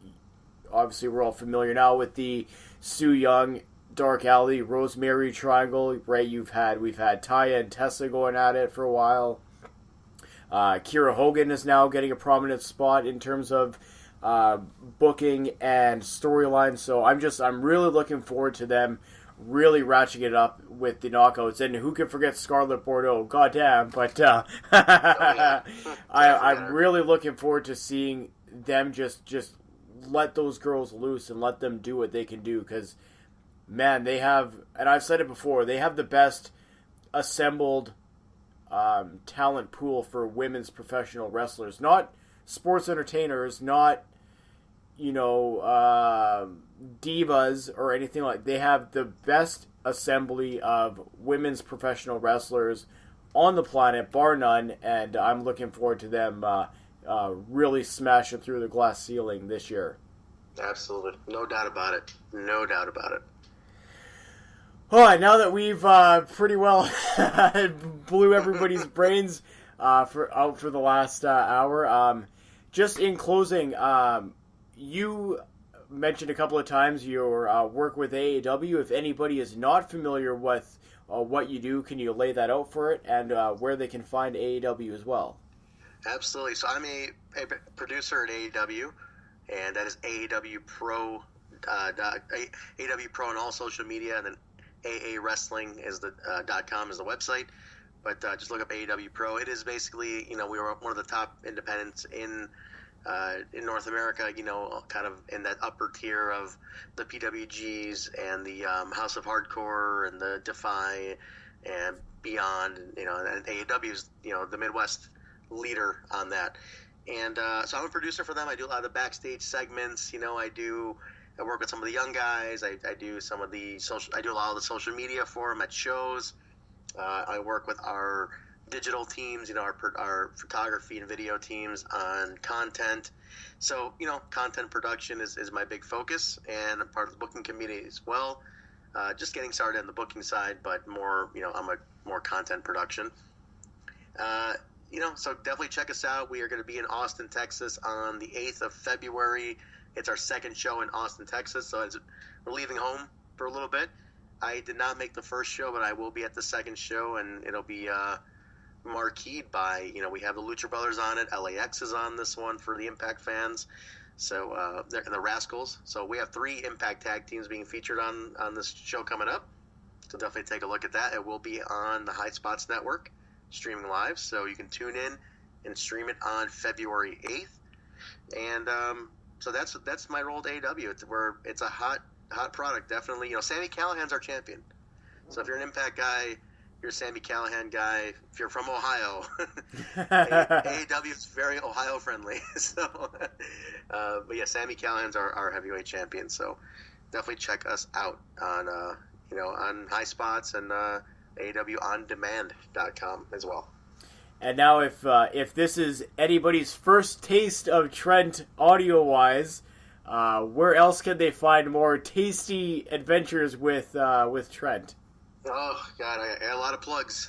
S1: obviously, we're all familiar now with the Su Yung, Dark Alley, Rosemary triangle, right? We've had Taya and Tessa going at it for a while. Kiera Hogan is now getting a prominent spot in terms of booking and storyline. So I'm really looking forward to them really ratcheting it up with the Knockouts. And who can forget Scarlett Bordeaux? Goddamn! But I'm really looking forward to seeing them just let those girls loose and let them do what they can do. Because, man, they have, and I've said it before, they have the best assembled talent pool for women's professional wrestlers. Not sports entertainers, not, divas or anything like. They have the best assembly of women's professional wrestlers on the planet, bar none, and I'm looking forward to them really smashing through the glass ceiling this year.
S2: Absolutely. No doubt about it. No doubt about it.
S1: All right, now that we've pretty well blew everybody's brains out for the last hour, just in closing, you mentioned a couple of times your work with AEW. If anybody is not familiar with what you do, can you lay that out for it and where they can find AEW as well?
S2: Absolutely. So I'm a producer at AEW, and that is AEW Pro, AEW Pro on all social media, and then AA Wrestling is the .com is the website. But just look up AEW Pro. It is basically, we were one of the top independents in North America, kind of in that upper tier of the PWGs and the House of Hardcore and the Defy and Beyond, and AEW is, the Midwest leader on that. And so I'm a producer for them. I do a lot of the backstage segments. I work with some of the young guys. I do some of the I do a lot of the social media for them at shows. I work with our digital teams, our photography and video teams on content. So, content production is my big focus, and I'm part of the booking committee as well. Just getting started on the booking side, but more, I'm a more content production. So definitely check us out. We are going to be in Austin, Texas on the 8th of February. It's our second show in Austin, Texas. So we're leaving home for a little bit. I did not make the first show, but I will be at the second show, and it'll be marqueed by, we have the Lucha Brothers on it. LAX is on this one for the Impact fans. So they're the Rascals. So we have 3 Impact tag teams being featured on this show coming up. So definitely take a look at that. It will be on the High Spots Network, streaming live. So you can tune in and stream it on February 8th. And so that's my role at AEW. It's a hot product, definitely. Sami Callihan's our champion. So if you're an Impact guy, you're a Sami Callihan guy. If you're from Ohio, AEW is very Ohio friendly. So, but yeah, Sami Callihan's our heavyweight champion. So definitely check us out on on High Spots and AEWOnDemand.com as well.
S1: And now, if this is anybody's first taste of Trent audio wise, where else can they find more tasty adventures with Trent?
S2: Oh, God, I got a lot of plugs.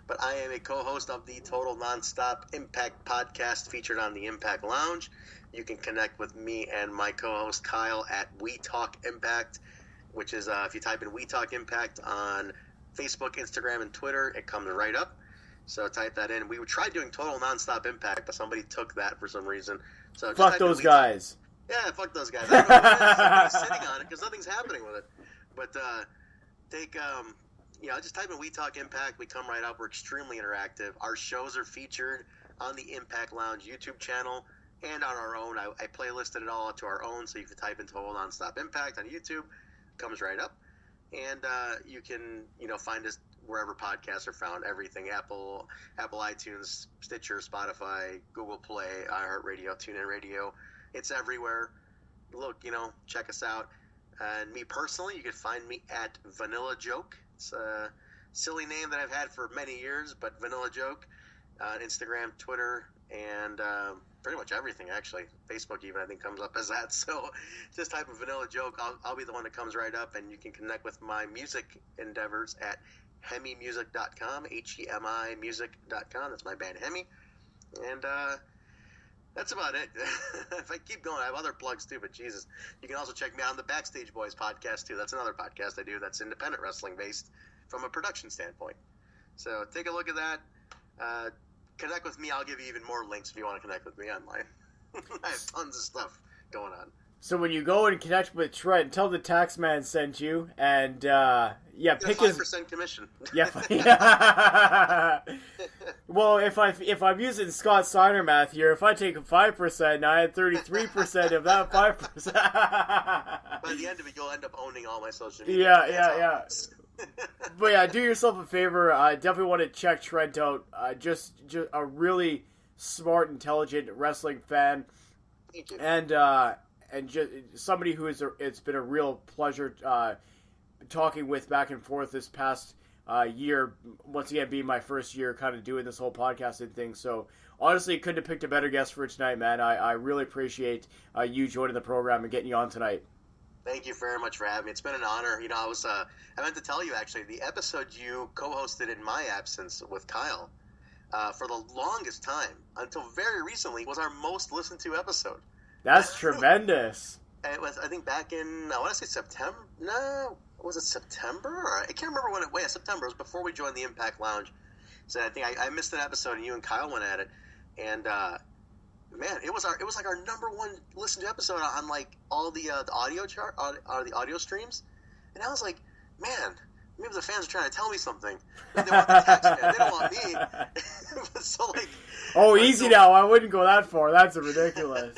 S2: But I am a co-host of the Total Nonstop Impact podcast featured on the Impact Lounge. You can connect with me and my co-host Kyle at We Talk Impact, which is, if you type in We Talk Impact on Facebook, Instagram, and Twitter, it comes right up. So type that in. We tried doing Total Nonstop Impact, but somebody took that for some reason. So just
S1: fuck those guys.
S2: Yeah, fuck those guys. I don't know why somebody's sitting on it because nothing's happening with it. But just type in We Talk Impact. We come right up. We're extremely interactive. Our shows are featured on the Impact Lounge YouTube channel and on our own. I playlisted it all to our own, so you can type in Total Nonstop Impact on YouTube. It comes right up. And you can, find us wherever podcasts are found. Everything: Apple iTunes, Stitcher, Spotify, Google Play, iHeartRadio, TuneIn Radio. It's everywhere. Look, check us out. And me personally, you can find me at Vanilla Joke. It's a silly name that I've had for many years, but Vanilla Joke on Instagram, Twitter, and pretty much everything, actually. Facebook even, I think, comes up as that. So just type of Vanilla Joke. I'll be the one that comes right up, and you can connect with my music endeavors at HemiMusic.com, HEMI Music.com. That's my band, Hemi. And that's about it. If I keep going, I have other plugs too, but Jesus. You can also check me out on the Backstage Boys podcast too. That's another podcast I do that's independent wrestling based from a production standpoint. So take a look at that. Connect with me. I'll give you even more links if you want to connect with me online. I have tons of stuff going on.
S1: So when you go and connect with Trent, tell the tax man sent you, and pick
S2: 5% commission.
S1: Yeah. Well, if I'm using Scott Steiner math here, if I take 5%, I had 33% of that 5%.
S2: By the end of it, you'll end up owning all my social media.
S1: Yeah. But yeah, do yourself a favor. I definitely want to check Trent out. Just a really smart, intelligent wrestling fan.
S2: Thank you.
S1: And just somebody who it's been a real pleasure talking with back and forth this past year. Once again, being my first year kind of doing this whole podcasting thing. So honestly, couldn't have picked a better guest for tonight, man. I really appreciate you joining the program and getting you on tonight.
S2: Thank you very much for having me. It's been an honor. I meant to tell you, actually, the episode you co-hosted in my absence with Kyle for the longest time, until very recently, was our most listened to episode.
S1: That's tremendous.
S2: It was, I think, back in, I want to say September. No, was it September? Or I can't remember when it was. September. It was before we joined the Impact Lounge. So I think I missed an episode, and you and Kyle went at it. And man, it was like our number one listened to episode on like all the audio chart, the audio streams. And I was like, man, maybe the fans are trying to tell me something. They want the tax man. They don't want me. So
S1: easy now. I wouldn't go that far. That's ridiculous.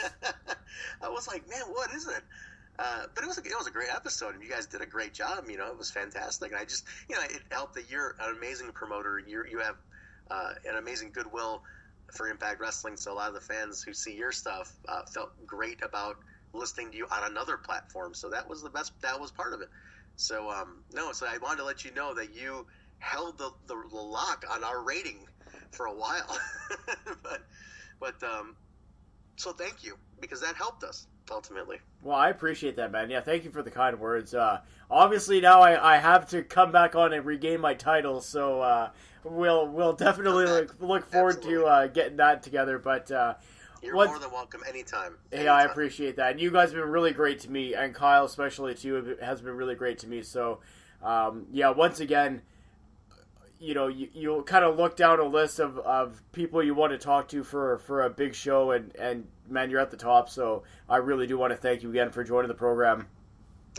S2: I was like, man, what is it? But it was a great episode, and you guys did a great job. It was fantastic. And I just, it helped that you're an amazing promoter. You have an amazing goodwill for Impact Wrestling. So a lot of the fans who see your stuff felt great about listening to you on another platform. So that was the best. That was part of it. So so I wanted to let you know that you held the lock on our rating for a while. but so thank you, because that helped us. ultimately.
S1: Well, I appreciate that, man. Yeah, thank you for the kind words. Obviously, now I have to come back on and regain my title, so we'll definitely look forward to getting that together. But
S2: you're more than welcome anytime.
S1: Hey, I appreciate that. And you guys have been really great to me, and Kyle especially too has been really great to me. So, once again, you'll kind of look down a list of people you want to talk to for a big show, and man, you're at the top. So I really do want to thank you again for joining the program.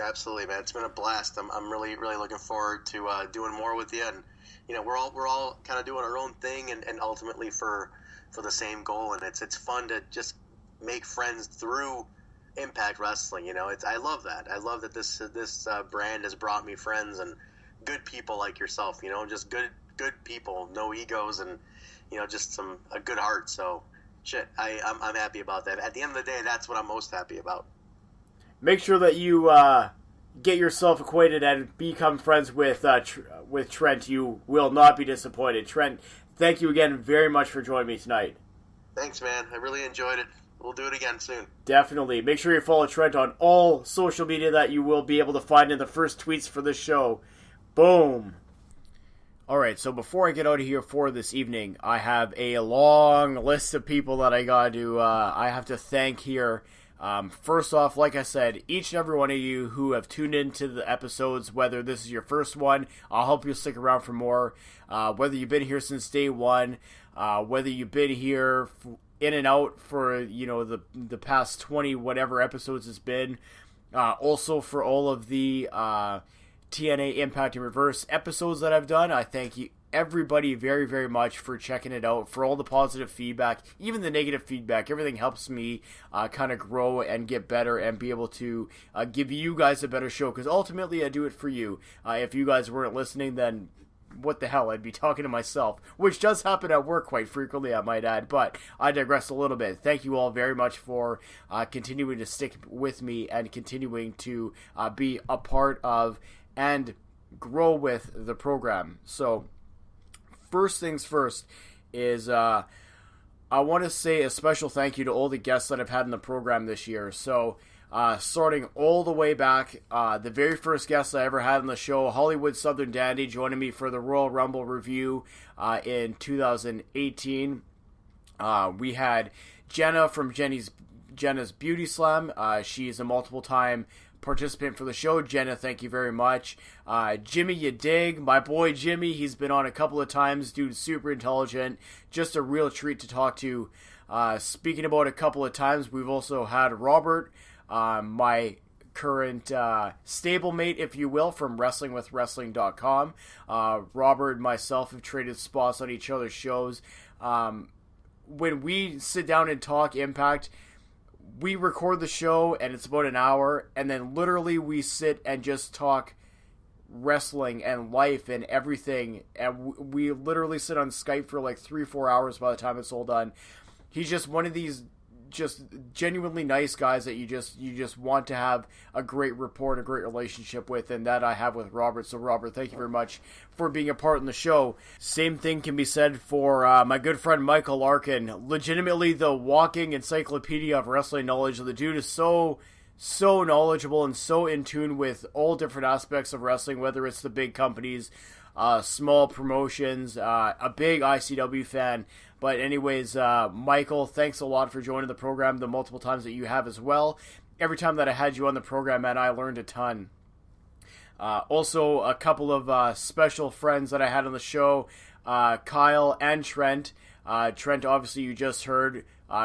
S2: Absolutely, man. It's been a blast. I'm really looking forward to doing more with you, and we're all kind of doing our own thing, and ultimately for the same goal. And it's fun to just make friends through Impact Wrestling. I love that. I love that this brand has brought me friends and good people like yourself. Just good people, no egos, and just a good heart. So shit, I'm happy about that. At the end of the day, that's what I'm most happy about.
S1: Make sure that you get yourself acquainted and become friends with Trent. You will not be disappointed. Trent, thank you again very much for joining me tonight.
S2: Thanks, man. I really enjoyed it. We'll do it again soon.
S1: Definitely. Make sure you follow Trent on all social media that you will be able to find in the first tweets for this show. Boom. Alright, so before I get out of here for this evening, I have a long list of people that I have to thank here. First off, like I said, each and every one of you who have tuned into the episodes, whether this is your first one, I hope you'll stick around for more. Whether you've been here since day one, whether you've been here in and out for, the past 20 whatever episodes it's been. Also for all of the TNA Impact in Reverse episodes that I've done, I thank you everybody very, very much for checking it out, for all the positive feedback, even the negative feedback. Everything helps me kind of grow and get better and be able to give you guys a better show, because ultimately I do it for you. If you guys weren't listening, then what the hell, I'd be talking to myself, which does happen at work quite frequently, I might add, but I digress a little bit. Thank you all very much for continuing to stick with me and continuing to be a part of and grow with the program. So first things first is I want to say a special thank you to all the guests that I've had in the program this year. So starting all the way back, the very first guest I ever had on the show, Hollywood Southern Dandy, joining me for the Royal Rumble review in 2018. We had Jenna from Jenna's Beauty Slam. She's a multiple-time participant for the show. Jenna, thank you very much. Jimmy You Dig, my boy Jimmy, he's been on a couple of times, dude, super intelligent, just a real treat to talk to. Speaking about a couple of times, we've also had Robert, my current stablemate, if you will, from WrestlingWithWrestling.com. Robert and myself have traded spots on each other's shows. When we sit down and talk Impact, we record the show and it's about an hour, and then literally we sit and just talk wrestling and life and everything, and we literally sit on Skype for like 3-4 hours by the time it's all done. He's just one of these just genuinely nice guys that you just want to have a great rapport, a great relationship with, and that I have with Robert. So Robert, thank you very much for being a part in the show. Same thing can be said for my good friend Michael Larkin, legitimately the walking encyclopedia of wrestling knowledge. The dude is so knowledgeable and so in tune with all different aspects of wrestling, whether it's the big companies, small promotions, a big ICW fan. But anyways, Michael, thanks a lot for joining the program the multiple times that you have as well. Every time that I had you on the program, man, I learned a ton. Also, a couple of special friends that I had on the show, Kyle and Trent. Trent, obviously, you just heard.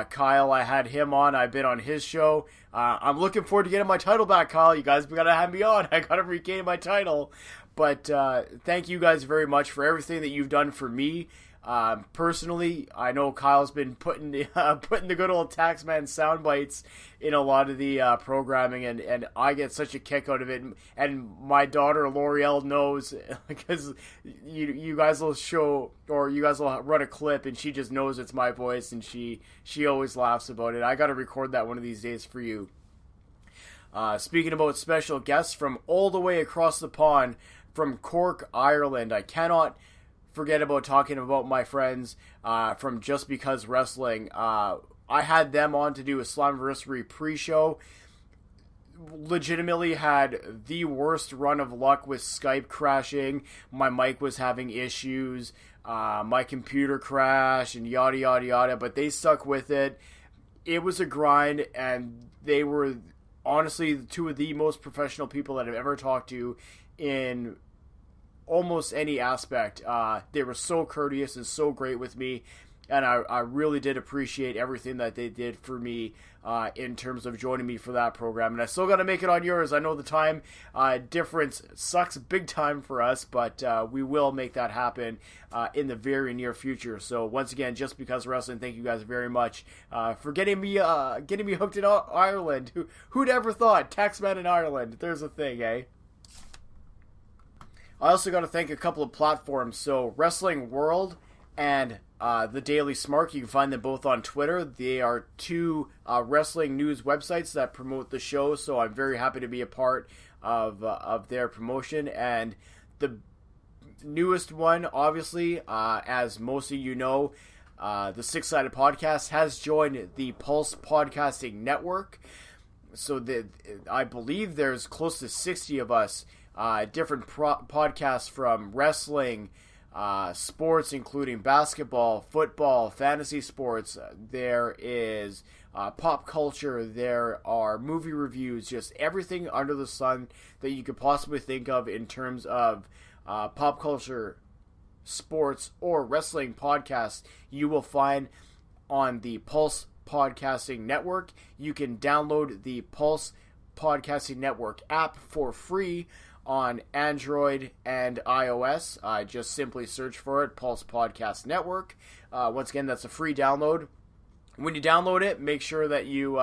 S1: Kyle, I had him on. I've been on his show. I'm looking forward to getting my title back, Kyle. You guys got to have me on. I got to regain my title. But thank you guys very much for everything that you've done for me. Personally, I know Kyle's been putting the good old Taxman sound bites in a lot of the programming, and I get such a kick out of it. And my daughter L'Oreal knows, because you guys will show, or you guys will run a clip, and she just knows it's my voice, and she always laughs about it. I got to record that one of these days for you. Speaking about special guests from all the way across the pond, from Cork, Ireland, I cannot forget about talking about my friends from Just Because Wrestling. I had them on to do a Slammiversary pre-show. Legitimately had the worst run of luck with Skype crashing. My mic was having issues. My computer crashed and yada yada yada. But they stuck with it. It was a grind, and they were honestly two of the most professional people that I've ever talked to in almost any aspect. They were so courteous and so great with me, and I really did appreciate everything that they did for me in terms of joining me for that program. And I still got to make it on yours. I know the time difference sucks big time for us, but we will make that happen in the very near future. So once again, Just Because Wrestling, thank you guys very much for getting me hooked in Ireland. Who'd ever thought? Taxman in Ireland. There's a thing, eh? I also got to thank a couple of platforms. So Wrestling World and the Daily Smart. You can find them both on Twitter. They are two wrestling news websites that promote the show, so I'm very happy to be a part of their promotion. And the newest one, obviously, as most of you know, the Six Sided Podcast has joined the Pulse Podcasting Network. So I believe there's close to 60 of us, different podcasts from wrestling, sports, including basketball, football, fantasy sports. There is pop culture. There are movie reviews, just everything under the sun that you could possibly think of in terms of pop culture, sports, or wrestling podcasts. You will find on the Pulse Podcasting Network. You can download the Pulse Podcasting Network app for free on Android and iOS. Just simply search for it, Pulse Podcast Network. Once again, that's a free download. When you download it, make sure that you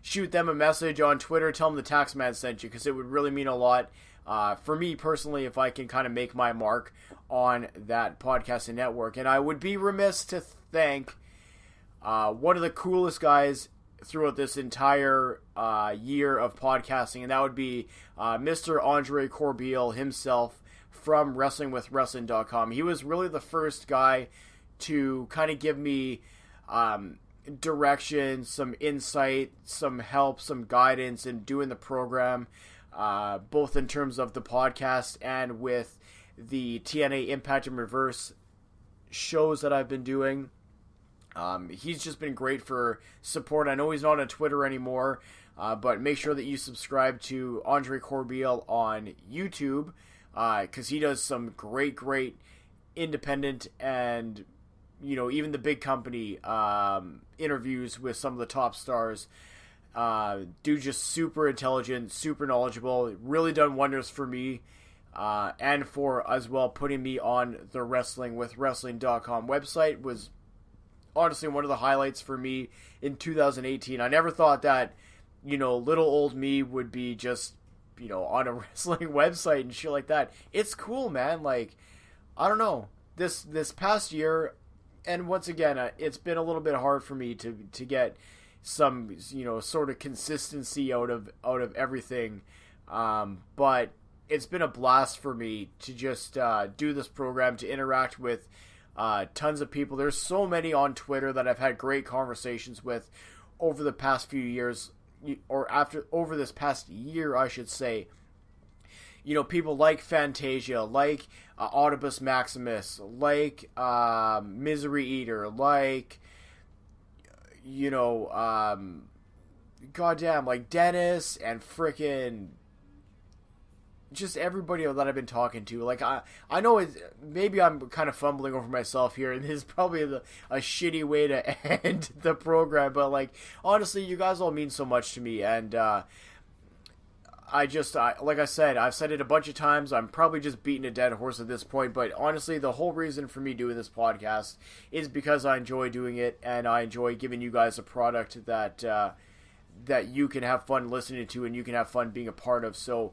S1: shoot them a message on Twitter. Tell them the Taxman sent you, because it would really mean a lot for me personally if I can kind of make my mark on that podcasting network. And I would be remiss to thank one of the coolest guys throughout this entire year of podcasting, and that would be Mr. Andre Corbeil himself from WrestlingWithWrestling.com. He was really the first guy to kind of give me direction, some insight, some help, some guidance in doing the program, both in terms of the podcast and with the TNA Impact and Reverse shows that I've been doing. He's just been great for support. I know he's not on Twitter anymore, but make sure that you subscribe to Andre Corbeil on YouTube, because he does some great independent and, even the big company interviews with some of the top stars. Dude, just super intelligent, super knowledgeable, really done wonders for me, and for, as well, putting me on the WrestlingWithWrestling.com website. Was honestly one of the highlights for me in 2018. I never thought that, little old me would be just, on a wrestling website and shit like that. It's cool, man. Like, I don't know. This past year, and once again, it's been a little bit hard for me to get some, sort of consistency out of everything. But it's been a blast for me to just do this program, to interact with tons of people. There's so many on Twitter that I've had great conversations with over the past few years, or over this past year, I should say. People like Fantasia, like Autobus Maximus, like Misery Eater, like, goddamn, like Dennis and frickin' just everybody that I've been talking to. Like, I know maybe I'm kind of fumbling over myself here, and this is probably a shitty way to end the program, but, like, honestly, you guys all mean so much to me, and like I said, I've said it a bunch of times. I'm probably just beating a dead horse at this point, but honestly, the whole reason for me doing this podcast is because I enjoy doing it, and I enjoy giving you guys a product that you can have fun listening to, and you can have fun being a part of. So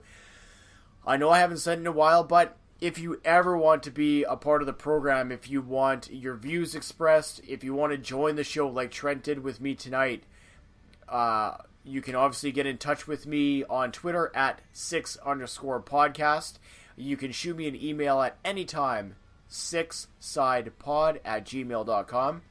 S1: I know I haven't said it in a while, but if you ever want to be a part of the program, if you want your views expressed, if you want to join the show like Trent did with me tonight, you can obviously get in touch with me on Twitter at 6_podcast. You can shoot me an email at any time, 6sidepod@gmail.com.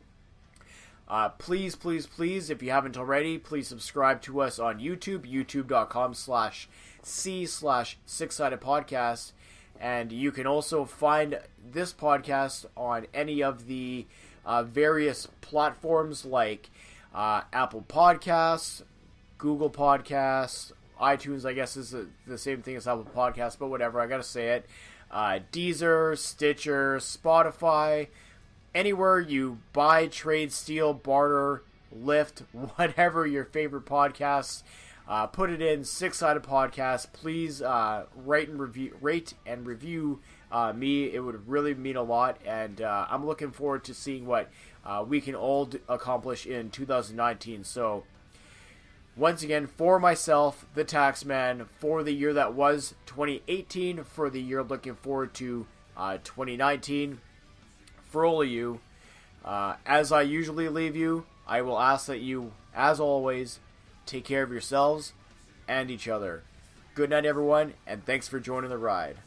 S1: Please, please, please, if you haven't already, please subscribe to us on YouTube, youtube.com/c/six-sided podcast. And you can also find this podcast on any of the various platforms like Apple Podcasts, Google Podcasts, iTunes, I guess is the same thing as Apple Podcasts, but whatever, I gotta say it. Deezer, Stitcher, Spotify, anywhere you buy, trade, steal, barter, lift, whatever your favorite podcasts, put it in Six-Sided Podcast. Please rate and review me. It would really mean a lot, and I'm looking forward to seeing what we can all accomplish in 2019. So, once again, for myself, the Taxman, for the year that was 2018, for the year looking forward to 2019, for all of you, as I usually leave you, I will ask that you, as always, take care of yourselves and each other. Good night, everyone, and thanks for joining the ride.